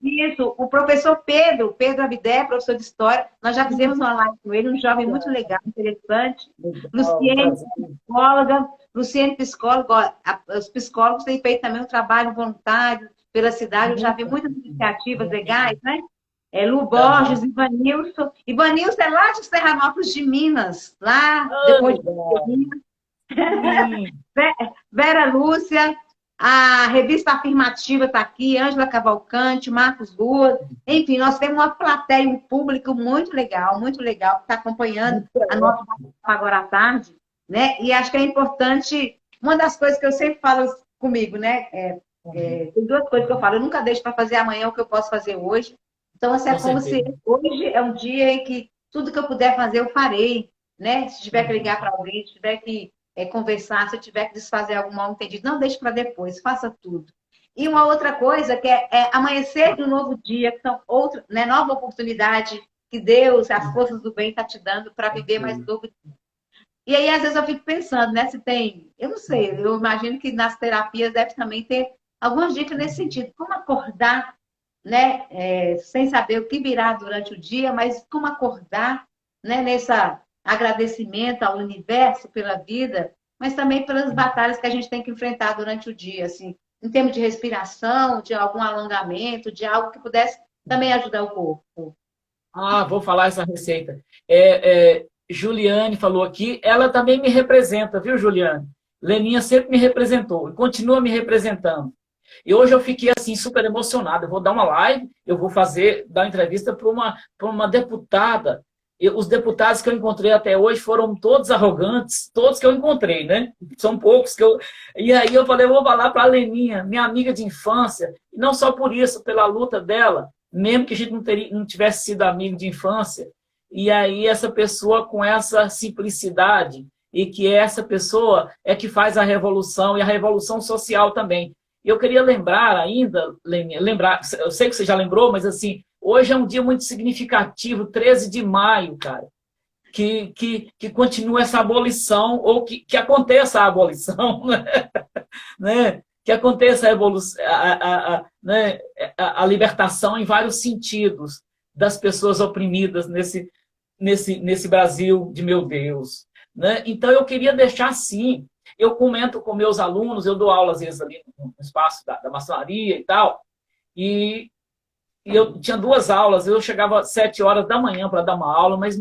Isso, o professor Pedro Abidé, professor de História, nós já fizemos uma live com ele, um jovem muito legal, interessante. Luciene, psicóloga, os psicólogos têm feito também um trabalho voluntário pela cidade, eu já vi muitas iniciativas legais, né? Lu Borges, Ivanilson. Ivanilson é lá de Serranópolis de Minas, lá depois de Vera Lúcia, a revista Afirmativa está aqui, Ângela Cavalcante, Marcos Rua, enfim, nós temos uma plateia, um público muito legal, que está acompanhando a nossa agora à tarde, né? E acho que é importante, uma das coisas que eu sempre falo comigo, né? Tem duas coisas que eu falo, eu nunca deixo para fazer amanhã o que eu posso fazer hoje. Então, assim, é como se hoje é um dia em que tudo que eu puder fazer, eu farei, né? Se tiver que ligar para alguém, se tiver que conversar, se eu tiver que desfazer algum mal-entendido, não deixe para depois, faça tudo. E uma outra coisa que é amanhecer de um novo dia, que são outra, né, nova oportunidade que Deus, as forças do bem, está te dando para viver mais novo dia. E aí, às vezes, eu fico pensando, né, se tem, eu não sei, eu imagino que nas terapias deve também ter algumas dicas nesse sentido, como acordar, né, sem saber o que virá durante o dia, mas como acordar, né, nessa agradecimento ao universo pela vida, mas também pelas batalhas que a gente tem que enfrentar durante o dia, assim, em termos de respiração, de algum alongamento, de algo que pudesse também ajudar o corpo. Vou falar essa receita. Juliane falou aqui, ela também me representa, viu, Juliane? Leninha sempre me representou e continua me representando. E hoje eu fiquei assim super emocionado. Eu vou dar uma live, eu vou dar uma entrevista para uma deputada. Os deputados que eu encontrei até hoje foram todos arrogantes, todos que eu encontrei, né? São poucos que eu... E aí eu falei, eu vou falar para a Leninha, minha amiga de infância, e não só por isso, pela luta dela, mesmo que a gente não tivesse sido amigo de infância. E aí essa pessoa com essa simplicidade, e que essa pessoa é que faz a revolução, e a revolução social também. E eu queria lembrar ainda, Leninha, eu sei que você já lembrou, mas assim, hoje é um dia muito significativo, 13 de maio, cara, que continue essa abolição, ou que aconteça a abolição, né? Que aconteça a libertação em vários sentidos das pessoas oprimidas nesse Brasil de meu Deus. Né? Então, eu queria deixar assim, eu comento com meus alunos, eu dou aula às vezes ali no espaço da maçonaria e tal, e eu tinha 2 aulas, eu chegava às 7 horas da manhã para dar uma aula, mas,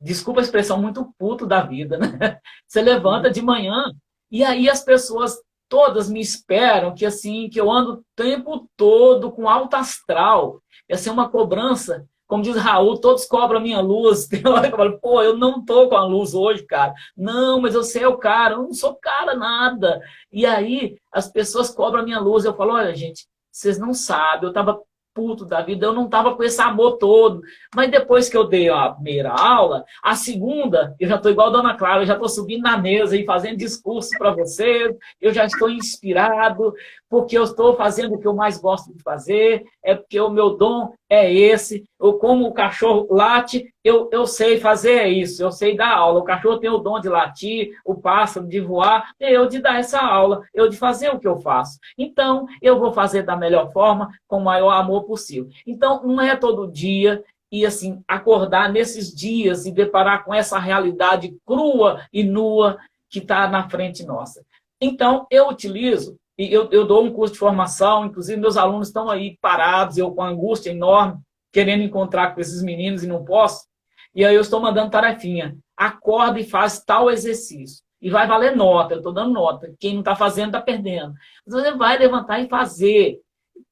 desculpa a expressão, muito puto da vida, né? Você levanta de manhã, e aí as pessoas todas me esperam, que assim, que eu ando o tempo todo com alto astral, ia ser uma cobrança, como diz Raul, todos cobram a minha luz, tem hora que eu falo, pô, eu não tô com a luz hoje, cara, não, mas eu sei o cara, eu não sou cara nada, e aí as pessoas cobram a minha luz, eu falo, olha gente, vocês não sabem, eu estava puto da vida, eu não estava com esse amor todo. Mas depois que eu dei a primeira aula, a segunda, eu já estou igual a Dona Clara, eu já estou subindo na mesa e fazendo discurso para vocês, eu já estou inspirado, porque eu estou fazendo o que eu mais gosto de fazer, é porque o meu dom é esse, eu, como o cachorro late, eu sei fazer isso, eu sei dar aula, o cachorro tem o dom de latir, o pássaro de voar, eu de dar essa aula, eu de fazer o que eu faço. Então, eu vou fazer da melhor forma, com o maior amor possível. Então, não é todo dia, e assim, acordar nesses dias e deparar com essa realidade crua e nua que está na frente nossa. Então, eu utilizo, e eu dou um curso de formação, inclusive meus alunos estão aí parados, eu com angústia enorme, querendo encontrar com esses meninos e não posso, e aí eu estou mandando tarefinha, acorda e faz tal exercício. E vai valer nota, eu estou dando nota. Quem não está fazendo, está perdendo. Você vai levantar e fazer.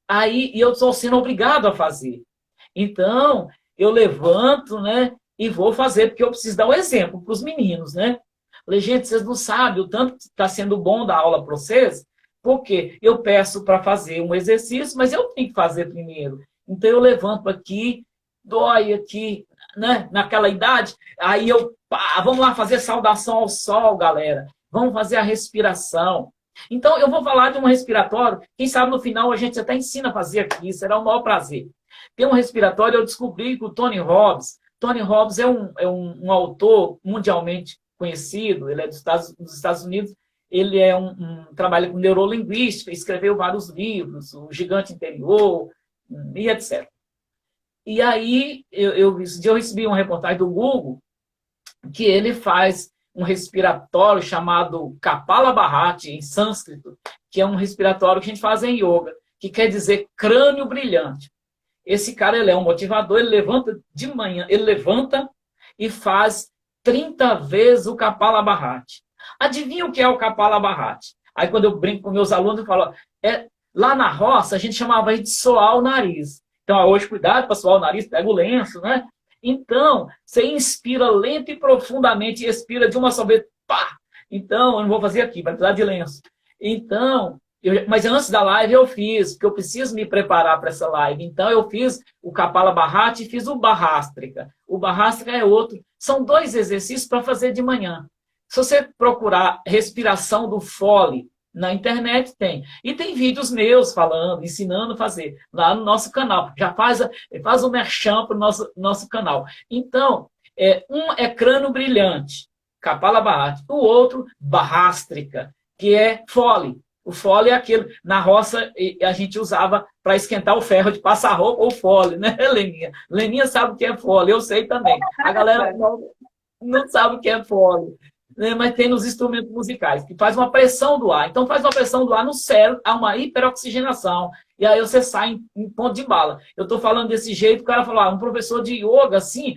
Aí eu estou sendo obrigado a fazer. Então, eu levanto, né, e vou fazer, porque eu preciso dar o exemplo para os meninos, né? Falei, gente, vocês não sabem o tanto que está sendo bom dar aula para vocês, porque eu peço para fazer um exercício, mas eu tenho que fazer primeiro. Então, eu levanto aqui, dói aqui, né, naquela idade, aí eu, pá, vamos lá fazer saudação ao sol, galera. Vamos fazer a respiração. Então, eu vou falar de um respiratório, quem sabe no final a gente até ensina a fazer aqui, será um maior prazer. Tem um respiratório, eu descobri que o Tony Robbins é um autor mundialmente conhecido, ele é dos Estados Unidos, ele é trabalha com neurolinguística, escreveu vários livros, O Gigante Interior, e etc. E aí, eu recebi uma reportagem do Google, que ele faz um respiratório chamado Kapalabhati, em sânscrito, que é um respiratório que a gente faz em yoga, que quer dizer crânio brilhante. Esse cara, ele é um motivador, ele levanta de manhã, ele levanta e faz 30 vezes o Kapalabhati. Adivinha o que é o Kapalabhati? Aí, quando eu brinco com meus alunos, eu falo, lá na roça, a gente chamava de soar o nariz. Então, hoje, cuidado para soar o nariz, pega o lenço, né? Então, você inspira lento e profundamente e expira de uma só vez, pá! Então, eu não vou fazer aqui, vai precisar de lenço. Então, mas antes da live eu fiz, porque eu preciso me preparar para essa live. Então, eu fiz o Kapalabhati e fiz o Bhastrika. O Bhastrika é outro. São 2 exercícios para fazer de manhã. Se você procurar respiração do Foley na internet, tem. E tem vídeos meus falando, ensinando a fazer lá no nosso canal. Já faz o merchan para o nosso canal. Então, um é crânio brilhante, Kapalabhati. O outro, Bhastrika, que é Foley. O Foley é aquele, na roça a gente usava para esquentar o ferro de passar roupa ou Foley, né, Leninha? Leninha sabe o que é Foley, eu sei também. A galera não sabe o que é Foley. Mas tem nos instrumentos musicais, que faz uma pressão do ar. Então, faz uma pressão do ar no cérebro, há uma hiperoxigenação, e aí você sai em ponto de bala. Eu estou falando desse jeito, o cara falou, um professor de yoga, assim,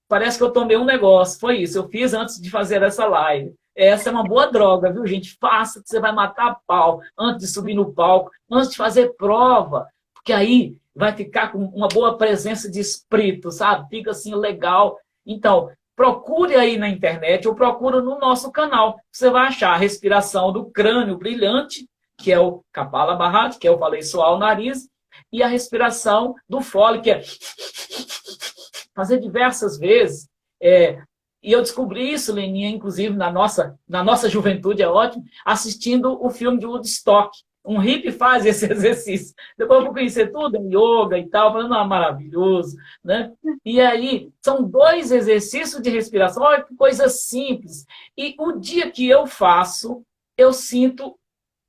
parece que eu tomei um negócio. Foi isso, eu fiz antes de fazer essa live. Essa é uma boa droga, viu, gente? Faça, que você vai matar a pau antes de subir no palco, antes de fazer prova, porque aí vai ficar com uma boa presença de espírito, sabe? Fica assim, legal. Então, procure aí na internet ou procura no nosso canal. Você vai achar a respiração do crânio brilhante, que é o Kapalabhati, que eu falei soar o nariz, e a respiração do Foley, que é fazer diversas vezes. E eu descobri isso, Leninha, inclusive na nossa juventude, é ótimo, assistindo o filme de Woodstock. Um hippie faz esse exercício. Depois eu vou conhecer tudo, yoga e tal, falando, maravilhoso, né? E aí, são 2 exercícios de respiração, olha que coisa simples. E o dia que eu faço, eu sinto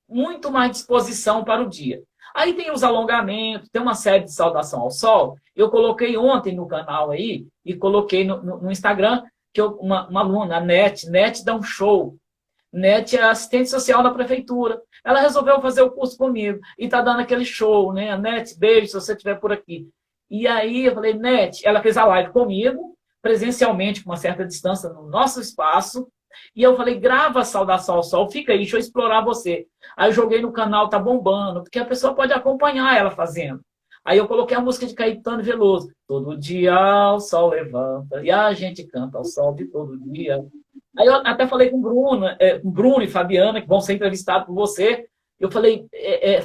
muito mais disposição para o dia. Aí tem os alongamentos, tem uma série de saudação ao sol. Eu coloquei ontem no canal aí, e coloquei no Instagram, que uma aluna, a Net dá um show. Net é assistente social da prefeitura. Ela resolveu fazer o curso comigo e está dando aquele show, né? Net, beijo se você estiver por aqui. E aí eu falei, Net, ela fez a live comigo, presencialmente, com uma certa distância no nosso espaço, e eu falei, grava a saudação ao sol, fica aí, deixa eu explorar você. Aí eu joguei no canal, tá bombando, porque a pessoa pode acompanhar ela fazendo. Aí eu coloquei a música de Caetano Veloso. Todo dia o sol levanta, e a gente canta ao sol de todo dia. Aí eu até falei com o Bruno e Fabiana, que vão ser entrevistados por você. Eu falei,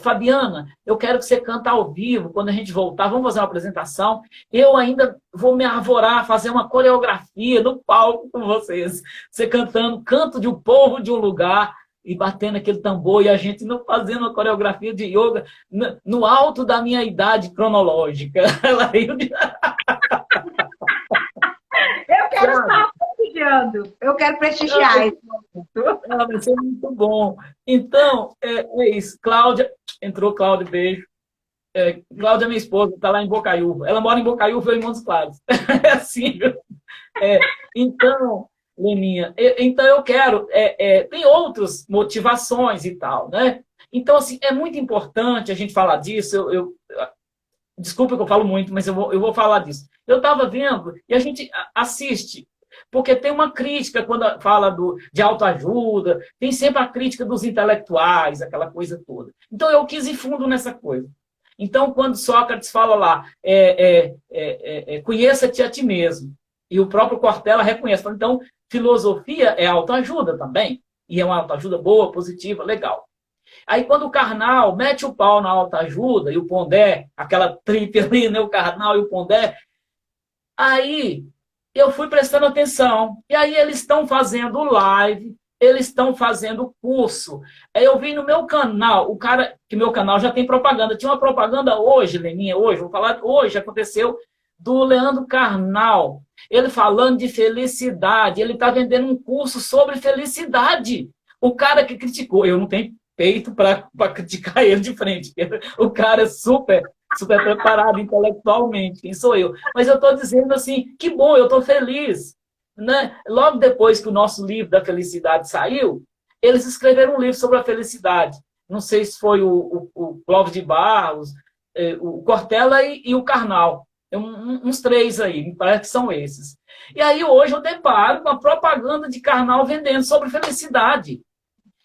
Fabiana, eu quero que você cante ao vivo, quando a gente voltar, vamos fazer uma apresentação. Eu ainda vou me arvorar, fazer uma coreografia no palco com vocês. Você cantando Canto de um Povo de um Lugar, e batendo aquele tambor, e a gente não fazendo uma coreografia de yoga no alto da minha idade cronológica. Ela riu de... Eu quero estar prestigiando. Eu quero prestigiar esse momento. Vai ser muito bom. Então, é isso. Cláudia, entrou Cláudia, beijo. Cláudia é minha esposa, está lá em Bocaiúva. Ela mora em Bocaiúva e em Montes Claros. É assim. Então, Leninha, então eu quero... tem outras motivações e tal, né? Então, assim, é muito importante a gente falar disso. Desculpa que eu falo muito, mas eu vou falar disso. Eu estava vendo, e a gente assiste, porque tem uma crítica quando fala de autoajuda, tem sempre a crítica dos intelectuais, aquela coisa toda. Então, eu quis ir fundo nessa coisa. Então, quando Sócrates fala lá, conheça-te a ti mesmo, e o próprio Cortella reconhece. Então, filosofia é autoajuda também, e é uma autoajuda boa, positiva, legal. Aí, quando o Karnal mete o pau na autoajuda, e o Pondé, aquela tripe ali, né, o Karnal e o Pondé, aí eu fui prestando atenção. E aí eles estão fazendo live, eles estão fazendo curso. Aí eu vi no meu canal, que meu canal já tem propaganda. Tinha uma propaganda hoje, Leninha, hoje, vou falar, hoje aconteceu, do Leandro Carnal. Ele falando de felicidade, ele está vendendo um curso sobre felicidade. O cara que criticou, eu não tenho peito para criticar ele de frente. O cara é super preparado intelectualmente, quem sou eu? Mas eu estou dizendo assim, que bom, eu estou feliz. Né? Logo depois que o nosso livro da felicidade saiu, eles escreveram um livro sobre a felicidade. Não sei se foi o Clóvis de Barros, o Cortella e o Karnal. Uns três aí, me parece que são esses. E aí hoje eu deparo com a propaganda de Karnal vendendo sobre felicidade.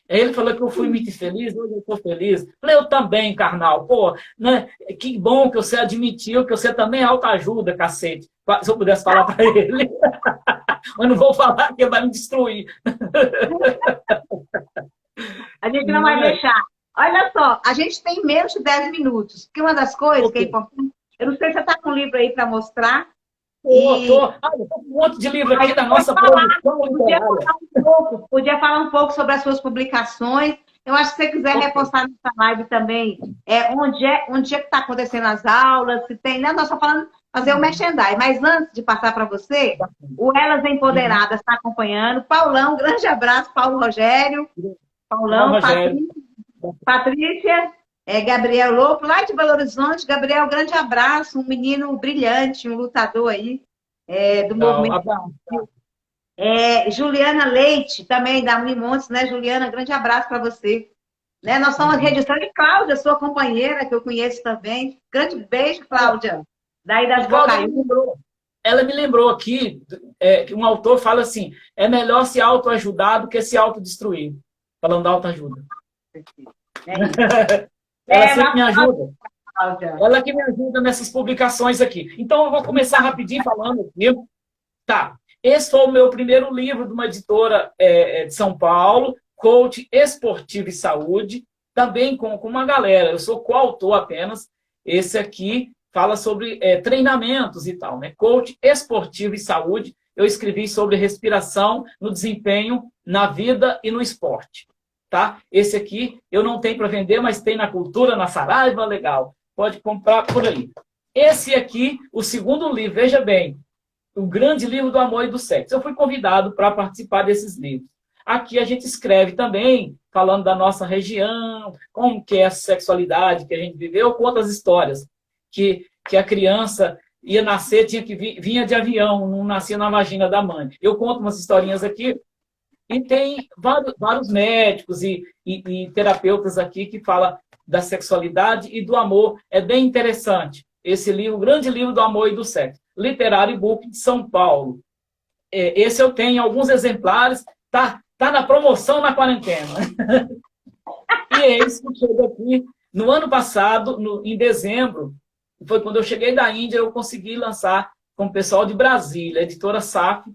Ele falou que eu fui muito feliz, hoje eu estou feliz. Falei, eu também, Karnal. Pô, né? Que bom que você admitiu que você também é autoajuda, cacete. Se eu pudesse falar para ele. Mas não vou falar, que ele vai me destruir. A gente não vai deixar. Olha só, a gente tem menos de 10 minutos. Porque uma das coisas que é importante... Eu não sei se você está com um livro aí para mostrar. Tô com um monte de livro aqui da nossa produção literária. Podia falar um pouco sobre as suas publicações. Eu acho que se você quiser repostar nessa live também, onde é que está acontecendo as aulas, se tem, né? Nós estamos falando fazer o merchandising. Mas antes de passar para você, o Elas Empoderadas está acompanhando. Paulão, grande abraço, Paulo Rogério. Paulão, Patrícia, Gabriel Lopo, lá de Belo Horizonte. Gabriel, grande abraço, um menino brilhante, um lutador aí do movimento. Juliana Leite, também da Unimontes, né, Juliana? Grande abraço para você. Né? Nós estamos registrando, e Cláudia, sua companheira, que eu conheço também. Grande beijo, Cláudia. Daí das Bocaiúva. Ela me lembrou aqui que um autor fala assim: é melhor se autoajudar do que se autodestruir. Falando da autoajuda. Ela sempre me ajuda. Ela que me ajuda nessas publicações aqui. Então, eu vou começar rapidinho falando aqui. Tá. Esse foi o meu primeiro livro de uma editora de São Paulo, Coach Esportivo e Saúde, também com uma galera. Eu sou coautor apenas. Esse aqui fala sobre treinamentos e tal, né? Coach Esportivo e Saúde. Eu escrevi sobre respiração no desempenho, na vida e no esporte. Tá? Esse aqui eu não tenho para vender, mas tem na Cultura, na Saraiva, legal. Pode comprar por aí. Esse aqui, o segundo livro, veja bem, o grande livro do amor e do sexo. Eu fui convidado para participar desses livros. Aqui a gente escreve também, falando da nossa região, como que é a sexualidade que a gente viveu, com outras histórias. Que a criança ia nascer, vinha de avião, não nascia na vagina da mãe. Eu conto umas historinhas aqui. E tem vários médicos e terapeutas aqui que falam da sexualidade e do amor. É bem interessante. Esse livro, o grande livro do amor e do sexo. Literário Book de São Paulo. Esse eu tenho alguns exemplares. Tá na promoção na quarentena. E é isso que chega aqui. No ano passado, em dezembro, foi quando eu cheguei da Índia, eu consegui lançar com o pessoal de Brasília, a editora SAF.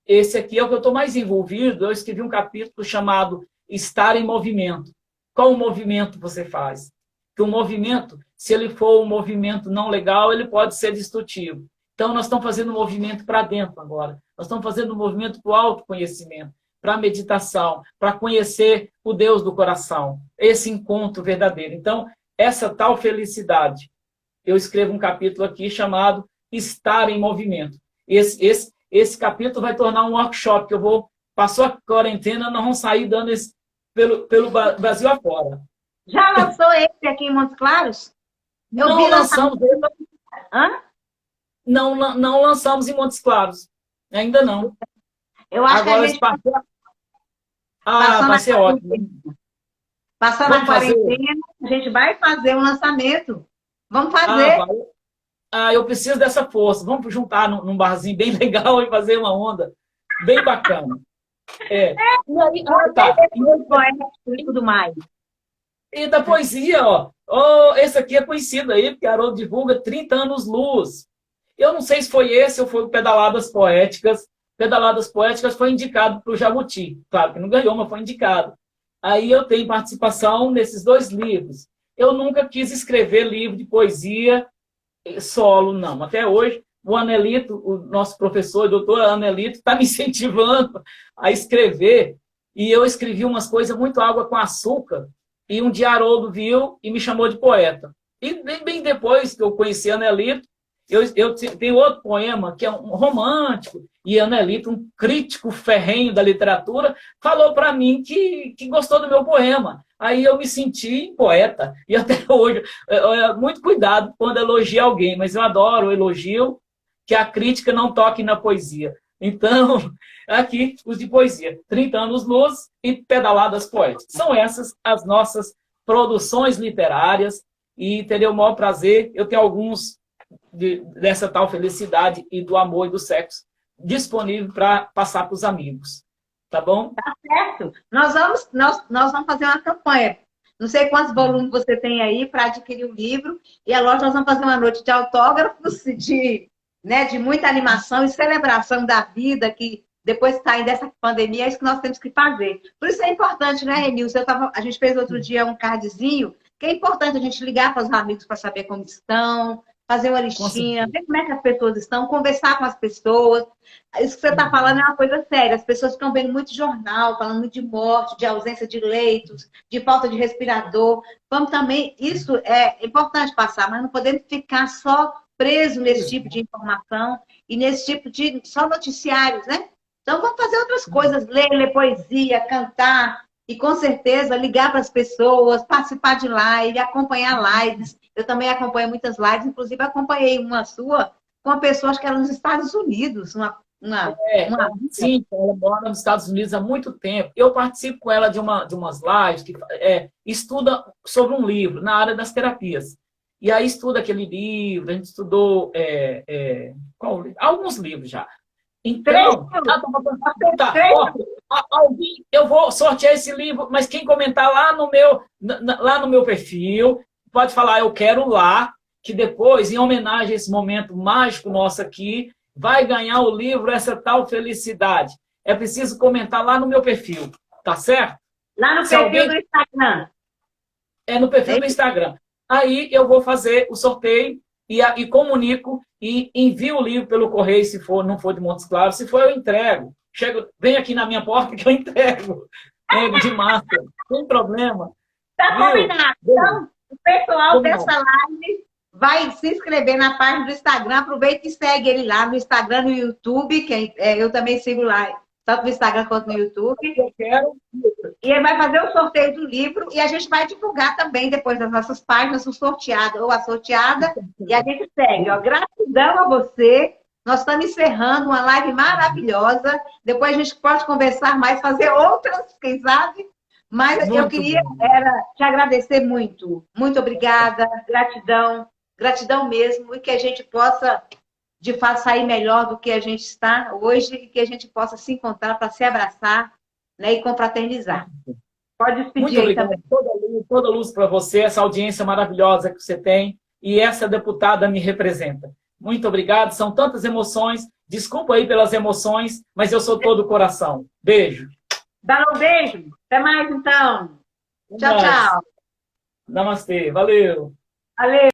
Esse aqui é o que eu estou mais envolvido. Eu escrevi um capítulo chamado Estar em Movimento. qual movimento você faz. Porque o movimento, se ele for um movimento não legal, ele pode ser destrutivo. Então, nós estamos fazendo um movimento para dentro agora. Nós estamos fazendo um movimento para o autoconhecimento, para a meditação, para conhecer o Deus do coração. Esse encontro verdadeiro. Então, essa tal felicidade. Eu escrevo um capítulo aqui chamado Estar em Movimento. Esse capítulo vai tornar um workshop que eu vou... Passou a quarentena, nós vamos sair dando esse pelo Brasil afora. Já lançou esse aqui em Montes Claros? Não lançamos. Hã? Não lançamos em Montes Claros. Ainda não. Eu acho agora, que a gente vai ser ótimo. Passando a quarentena, a gente vai fazer um lançamento. Vamos fazer. Eu preciso dessa força. Vamos juntar num barzinho bem legal e fazer uma onda bem bacana. E aí, e tudo mais. E da poesia, esse aqui é conhecido aí, porque Haroldo divulga 30 anos luz. Eu não sei se foi esse ou foi o Pedaladas Poéticas. Pedaladas Poéticas foi indicado para o Jabuti. Claro que não ganhou, mas foi indicado. Aí eu tenho participação nesses 2 livros. Eu nunca quis escrever livro de poesia solo, não. Até hoje, o Anelito, o nosso professor, o doutor Anelito, está me incentivando a escrever. E eu escrevi umas coisas muito água com açúcar. E um dia Haroldo viu e me chamou de poeta. E bem depois que eu conheci Anelito, eu tenho outro poema que é um romântico. E Anelito, um crítico ferrenho da literatura, falou para mim que gostou do meu poema. Aí eu me senti poeta. E até hoje, muito cuidado quando elogio alguém, mas eu adoro o elogio, que a crítica não toque na poesia. Então, aqui, os de poesia. 30 anos luz e Pedaladas Poéticas. São essas as nossas produções literárias e terei o maior prazer. Eu tenho alguns dessa tal felicidade e do amor e do sexo disponível para passar para os amigos. Tá bom? Tá certo. Nós vamos fazer uma campanha. Não sei quantos volumes você tem aí para adquirir o livro. E a loja, nós vamos fazer uma noite de autógrafos, de muita animação e celebração da vida, que depois que sair dessa pandemia, é isso que nós temos que fazer. Por isso é importante, né, Renilson? A gente fez outro dia um cardzinho, que é importante a gente ligar para os amigos para saber como estão, fazer uma listinha, ver como é que as pessoas estão, conversar com as pessoas. Isso que você está falando é uma coisa séria. As pessoas ficam vendo muito jornal, falando muito de morte, de ausência de leitos, de falta de respirador. Vamos também, isso é importante passar, mas não podemos ficar só preso nesse tipo de informação e nesse tipo de só noticiários, né? Então vamos fazer outras coisas, ler poesia, cantar e com certeza ligar para as pessoas, participar de live, acompanhar lives. Eu também acompanho muitas lives, inclusive acompanhei uma sua com uma pessoa, acho que era nos Estados Unidos, Sim, ela mora nos Estados Unidos há muito tempo. Eu participo com ela de umas lives que estuda sobre um livro na área das terapias. E aí estuda aquele livro, a gente estudou alguns livros já. Então, eu vou sortear esse livro, mas quem comentar lá no meu perfil, pode falar, eu quero lá, que depois, em homenagem a esse momento mágico nosso aqui, vai ganhar o livro Essa Tal Felicidade. É preciso comentar lá no meu perfil, tá certo? Lá no perfil do Instagram. No perfil do Instagram. Aí eu vou fazer o sorteio e comunico e envio o livro pelo correio, se não for de Montes Claros. Se for, eu entrego. Vem aqui na minha porta que eu entrego. De máscara, sem problema. Tá combinado. Então, o pessoal dessa live vai se inscrever na página do Instagram. Aproveita e segue ele lá no Instagram, no YouTube, que eu também sigo lá, tanto no Instagram quanto no YouTube. Eu quero. E ele vai fazer o sorteio do livro e a gente vai divulgar também depois das nossas páginas o sorteado ou a sorteada. E a gente segue. Gratidão a você. Nós estamos encerrando uma live maravilhosa. Depois a gente pode conversar mais, fazer outras, quem sabe. Mas eu queria te agradecer muito. Muito obrigada. Gratidão. Gratidão mesmo. E que a gente possa, de fato, sair melhor do que a gente está hoje e que a gente possa se encontrar para se abraçar, né, e confraternizar. Pode despedir. Muito obrigado. Também. Toda luz para você, essa audiência maravilhosa que você tem. E essa deputada me representa. Muito obrigado. São tantas emoções. Desculpa aí pelas emoções, mas eu sou todo coração. Beijo. Dá um beijo. Até mais, então. Até Tchau, mais. tchau. Namastê. Valeu. Valeu.